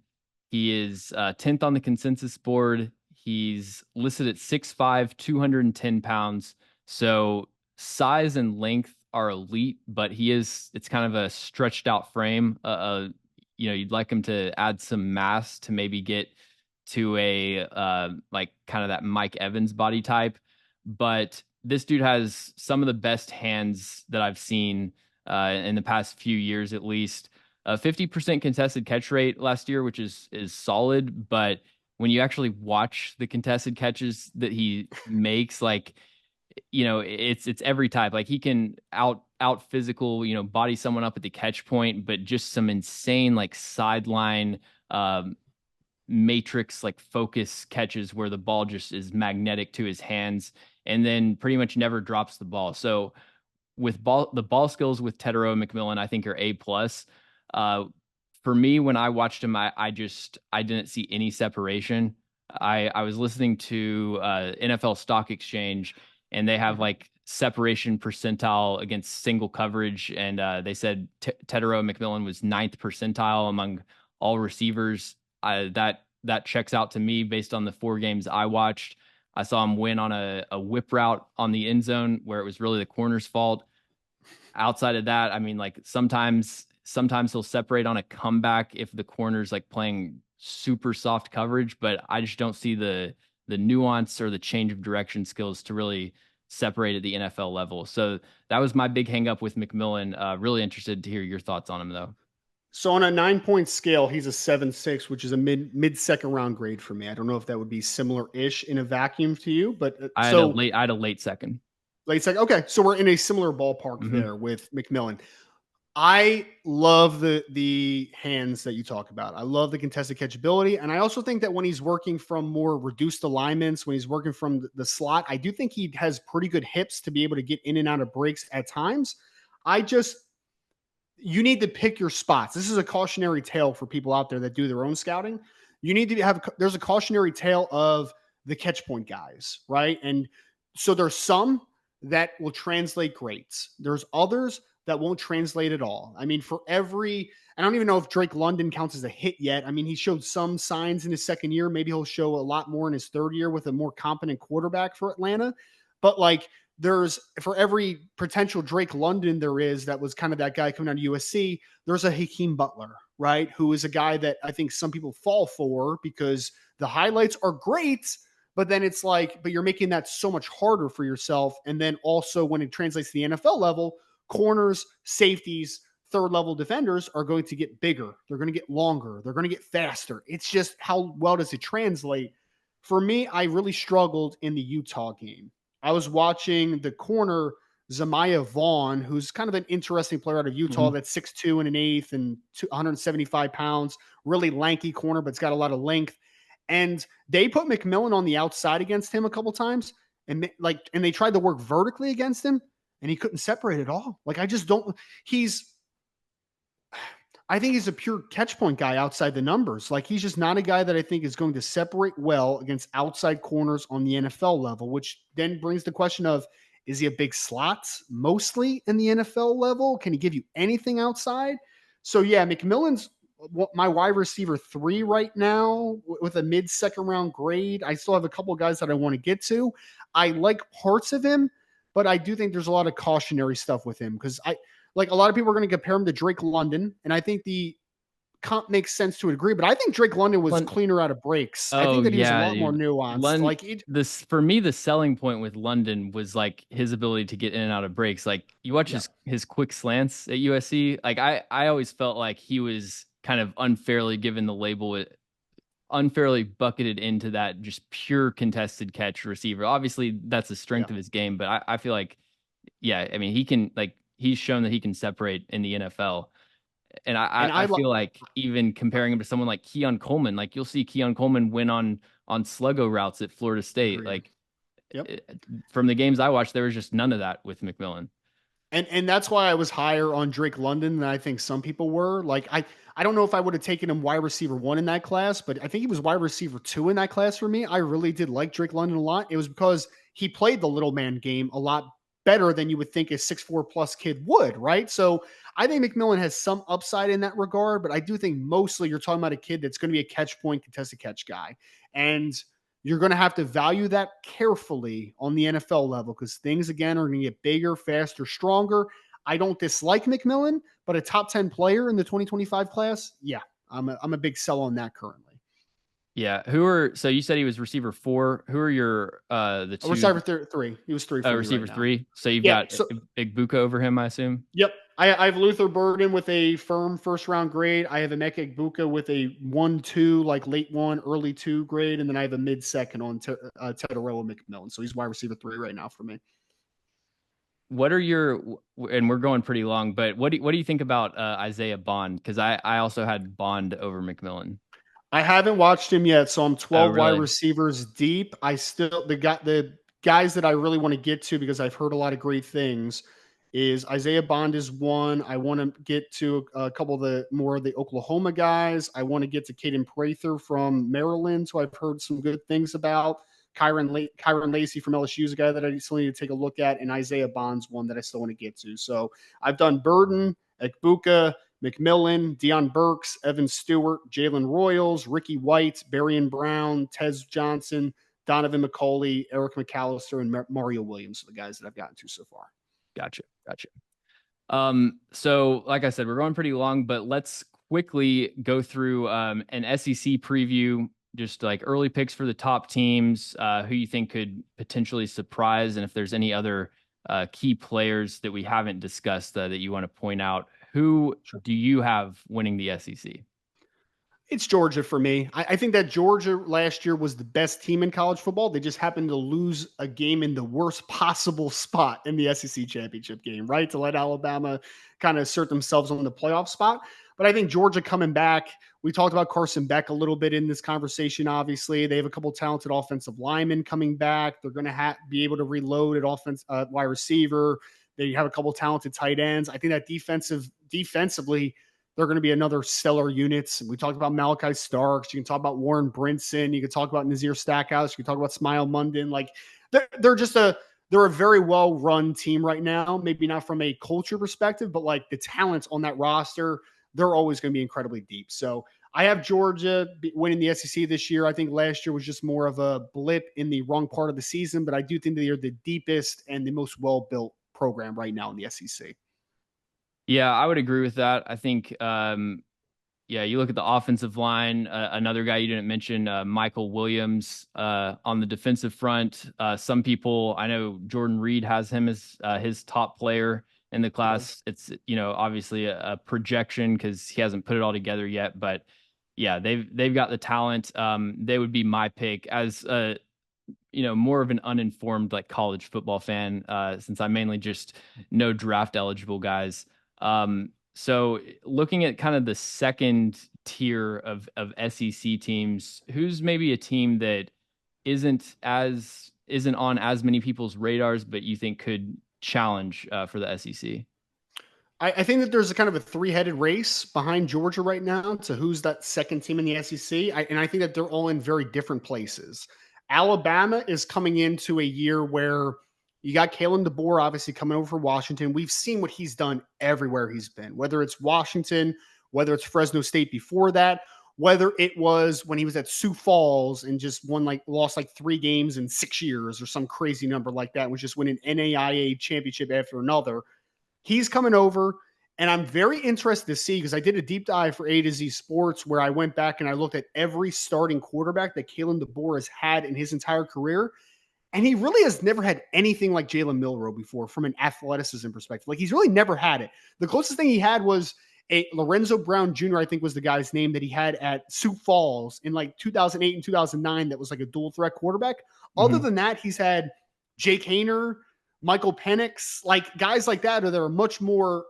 He is 10th on the consensus board. He's listed at 6'5", 210 pounds. So size and length are elite, but it's kind of a stretched out frame. You'd like him to add some mass to maybe get to a like kind of that Mike Evans body type. But this dude has some of the best hands that I've seen in the past few years, at least. 50% contested catch rate last year, which is solid. But when you actually watch the contested catches that he makes, like, it's every type. Like, he can out physical, body someone up at the catch point, but just some insane like sideline matrix like focus catches where the ball just is magnetic to his hands, and then pretty much never drops the ball. So the ball skills with Tedero McMillan, I think, are A plus. For me, when I watched him, I didn't see any separation. I was listening to NFL Stock Exchange, and they have like separation percentile against single coverage, and they said Tedero McMillan was ninth percentile among all receivers. That checks out to me based on the 4 games I watched. I saw him win on a whip route on the end zone where it was really the corner's fault. Outside of that, I mean, like sometimes he'll separate on a comeback if the corner's like playing super soft coverage, but I just don't see the nuance or the change of direction skills to really separate at the NFL level. So that was my big hang up with McMillan. Really interested to hear your thoughts on him though. So on a 9-point scale, he's a 7.6, which is a mid second round grade for me. I don't know if that would be similar ish in a vacuum to you, but I had a late second. Late second. Okay, so we're in a similar ballpark there with McMillan. I love the hands that you talk about. I love the contested catchability, and I also think that when he's working from more reduced alignments, when he's working from the slot, I do think he has pretty good hips to be able to get in and out of breaks at times. I just You need to pick your spots. This is a cautionary tale for people out there that do their own scouting. You need to there's a cautionary tale of the catch point guys, right? And so there's some that will translate great. There's others that won't translate at all. I mean, I don't even know if Drake London counts as a hit yet. I mean, he showed some signs in his second year. Maybe he'll show a lot more in his third year with a more competent quarterback for Atlanta. But like, there's for every potential Drake London there is that was kind of that guy coming out of USC, there's a Hakeem Butler, right? Who is a guy that I think some people fall for because the highlights are great, but then it's like, but you're making that so much harder for yourself. And then also when it translates to the NFL level, corners, safeties, third level defenders are going to get bigger. They're going to get longer. They're going to get faster. It's just how well does it translate? For me, I really struggled in the Utah game. I was watching the corner Zamaya Vaughn, who's kind of an interesting player out of Utah. That's 6'2" and an eighth and 175 pounds, really lanky corner, but it's got a lot of length. And they put McMillan on the outside against him a couple times, and they tried to work vertically against him, and he couldn't separate at all. Like, I just don't. I think he's a pure catch point guy outside the numbers. Like, he's just not a guy that I think is going to separate well against outside corners on the NFL level, which then brings the question of, is he a big slot mostly in the NFL level? Can he give you anything outside? So yeah, McMillan's my wide receiver 3 right now with a mid second round grade. I still have a couple of guys that I want to get to. I like parts of him, but I do think there's a lot of cautionary stuff with him because like a lot of people are going to compare him to Drake London. And I think the comp makes sense to a degree, but I think Drake London was cleaner out of breaks. I think Oh that he was a yeah, lot more dude. nuanced. London, Like it, this for me, the selling point with London was like his ability to get in and out of breaks. Like you watch yeah, his quick slants at USC. Like I always felt like he was kind of unfairly given the label, unfairly bucketed into that just pure contested catch receiver. Obviously, that's the yeah. strength of his game, but I feel like, yeah, I mean, he can like he's shown that he can separate in the NFL. And And I feel like even comparing him to someone like Keon Coleman, like you'll see Keon Coleman win on sluggo routes at Florida State. agreed. Like Yep. from the games I watched, there was just none of that with McMillan. And that's why I was higher on Drake London than I think some people were. Like I don't know if I would have taken him wide receiver 1 in that class, but I think he was wide receiver 2 in that class for me. I really did like Drake London a lot. It was because he played the little man game a lot better than you would think a 6'4 plus kid would, right? So I think McMillan has some upside in that regard, but I do think mostly you're talking about a kid that's going to be a catch point, contested catch guy. And you're going to have to value that carefully on the NFL level because things, again, are going to get bigger, faster, stronger. I don't dislike McMillan, but a top 10 player in the 2025 class, yeah, I'm a big sell on that currently. Yeah. So you said he was receiver 4. Who are your the A two receiver 3. He was 3 for me right receiver now. 3? So you've Yeah. got So, Igbuka over him, I assume. yep. I have Luther Burden with a firm first round grade. I have Emeka Egbuka with a 1-2, like late 1, early 2 grade. And then I have a mid second on Tedoroa McMillan. So he's wide receiver 3 right now for me. What are your and we're going pretty long, but what do you think about Isaiah Bond? Because I also had Bond over McMillan. I haven't watched him yet, so I'm Oh, 12 wide really? receivers deep. I still the guys that I really want to get to because I've heard a lot of great things is Isaiah Bond is one. I want to get to a couple of the more of the Oklahoma guys. I want to get to Caden Prather from Maryland, who I've heard some good things about. Kyron Lacey from LSU is a guy that I still need to take a look at, and Isaiah Bond's one that I still want to get to. So I've done Burden, Ekbuka, McMillan, Deion Burks, Evan Stewart, Jalen Royals, Ricky White, Barian Brown, Tez Johnson, Donovan McCauley, Eric McAllister, and Mario Williams are the guys that I've gotten to so far. Gotcha. So like I said, we're going pretty long, but let's quickly go through an SEC preview, just like early picks for the top teams, who you think could potentially surprise, and if there's any other key players that we haven't discussed that you want to point out. Who do you have winning the SEC? It's Georgia for me. I think that Georgia last year was the best team in college football. They just happened to lose a game in the worst possible spot in the SEC championship game, right? To let Alabama kind of assert themselves on the playoff spot. But I think Georgia coming back, we talked about Carson Beck a little bit in this conversation, obviously. They have a couple of talented offensive linemen coming back. They're going to be able to reload at wide receiver. They have a couple of talented tight ends. I think that defensively, they're going to be another stellar units. We talked about Malachi Starks. You can talk about Warren Brinson. You can talk about Nazir Stackhouse. You can talk about Smile Munden. Like they're a very well run team right now. Maybe not from a culture perspective, but like the talents on that roster, they're always going to be incredibly deep. So I have Georgia winning the SEC this year. I think last year was just more of a blip in the wrong part of the season, but I do think they are the deepest and the most well built program right now in the SEC. Yeah, I would agree with that. I think, yeah, you look at the offensive line, another guy you didn't mention, Michael Williams, on the defensive front. Some people, I know Jordan Reed has him as his top player in the class. It's, obviously a projection because he hasn't put it all together yet, but yeah, they've got the talent. They would be my pick as more of an uninformed like college football fan, since I mainly just know draft eligible guys. So looking at kind of the second tier of SEC teams, who's maybe a team that isn't on as many people's radars, but you think could challenge for the SEC? I think that there's a kind of a three-headed race behind Georgia right now to who's that second team in the SEC. And I think that they're all in very different places. Alabama is coming into a year where you got Kalen DeBoer obviously coming over for Washington. We've seen what he's done everywhere he's been, whether it's Washington, whether it's Fresno State before that, whether it was when he was at Sioux Falls and just lost 3 games in 6 years or some crazy number like that, was just winning NAIA championship after another. He's coming over And I'm very interested to see, because I did a deep dive for A to Z Sports where I went back and I looked at every starting quarterback that Kalen DeBoer has had in his entire career. And he really has never had anything like Jalen Milroe before from an athleticism perspective. Like, he's really never had it. The closest thing he had was a Lorenzo Brown Jr., I think was the guy's name, that he had at Sioux Falls in like 2008 and 2009. That was like a dual threat quarterback. Other than that, he's had Jake Haener, Michael Penix, like guys like that, or that are much more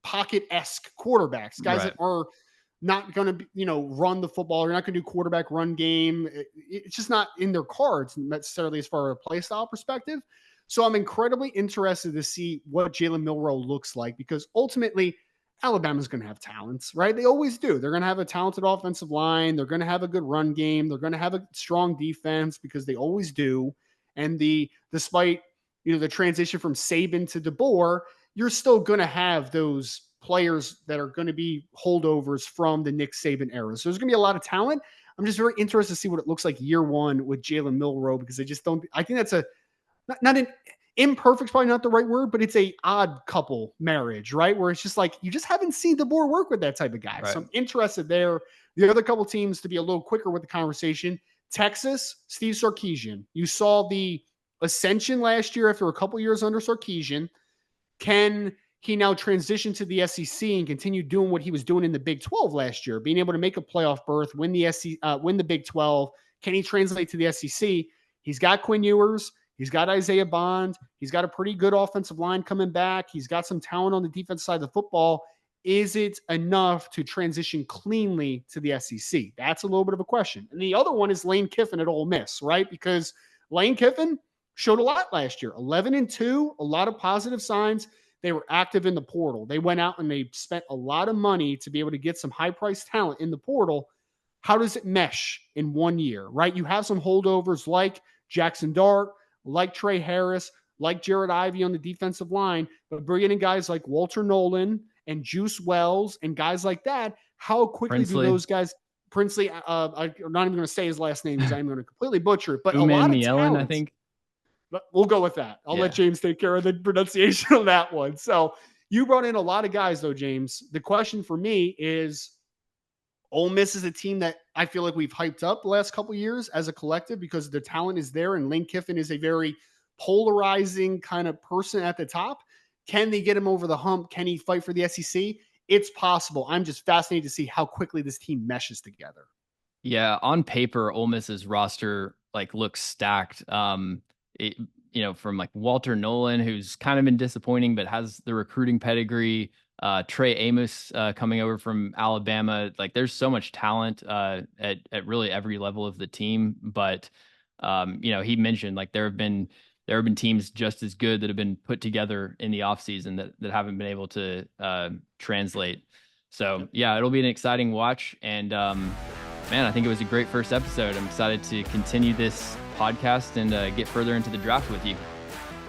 pocket-esque quarterbacks, guys that are not going to, run the football. You're not going to do quarterback run game. It's just not in their cards necessarily as far as a play style perspective. So I'm incredibly interested to see what Jalen Milroe looks like, because ultimately Alabama's going to have talents, right? They always do. They're going to have a talented offensive line. They're going to have a good run game. They're going to have a strong defense, because they always do. And despite, the transition from Saban to DeBoer, you're still going to have those players that are going to be holdovers from the Nick Saban era. So there's going to be a lot of talent. I'm just very interested to see what it looks like year one with Jalen Milroe, because I think that's not an imperfect, probably not the right word, but it's a odd couple marriage, right? Where it's just like, you just haven't seen DeBoer work with that type of guy. Right. So I'm interested there. The other couple teams, to be a little quicker with the conversation, Texas, Steve Sarkisian. You saw the ascension last year after a couple years under Sarkisian. Can he now transition to the SEC and continue doing what he was doing in the Big 12 last year, being able to make a playoff berth, win the Big 12? Can he translate to the SEC? He's got Quinn Ewers. He's got Isaiah Bond. He's got a pretty good offensive line coming back. He's got some talent on the defense side of the football. Is it enough to transition cleanly to the SEC? That's a little bit of a question. And the other one is Lane Kiffin at Ole Miss, right? Because Lane Kiffin showed a lot last year. 11-2, a lot of positive signs. They were active in the portal. They went out and they spent a lot of money to be able to get some high-priced talent in the portal. How does it mesh in 1 year, right? You have some holdovers like Jackson Dart, like Trey Harris, like Jared Ivey on the defensive line, but bringing in guys like Walter Nolan and Juice Wells and guys like that, how quickly do those guys, Princely, I'm not even going to say his last name because I'm going to completely butcher it, but a lot of talent, I think. But we'll go with that. I'll let James take care of the pronunciation of that one. So you brought in a lot of guys, though, James. The question for me is, Ole Miss is a team that I feel like we've hyped up the last couple of years as a collective because the talent is there, and Lane Kiffin is a very polarizing kind of person at the top. Can they get him over the hump? Can he fight for the SEC? It's possible. I'm just fascinated to see how quickly this team meshes together. Yeah, on paper, Ole Miss's roster looks stacked. From like Walter Nolan, who's kind of been disappointing, but has the recruiting pedigree. Trey Amos coming over from Alabama. Like, there's so much talent at really every level of the team. But he mentioned like there have been teams just as good that have been put together in the offseason that haven't been able to translate. So yeah, it'll be an exciting watch. And man, I think it was a great first episode. I'm excited to continue this podcast and get further into the draft with you.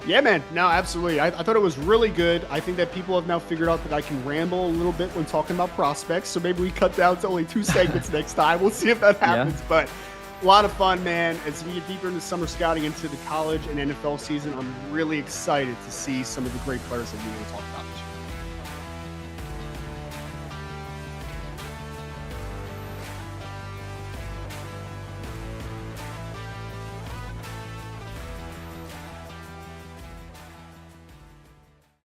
Yeah, man. No, absolutely. I thought it was really good. I think that people have now figured out that I can ramble a little bit when talking about prospects. So maybe we cut down to only 2 segments next time. We'll see if that happens. Yeah. But a lot of fun, man. As we get deeper into summer scouting into the college and NFL season, I'm really excited to see some of the great players that we will talk about.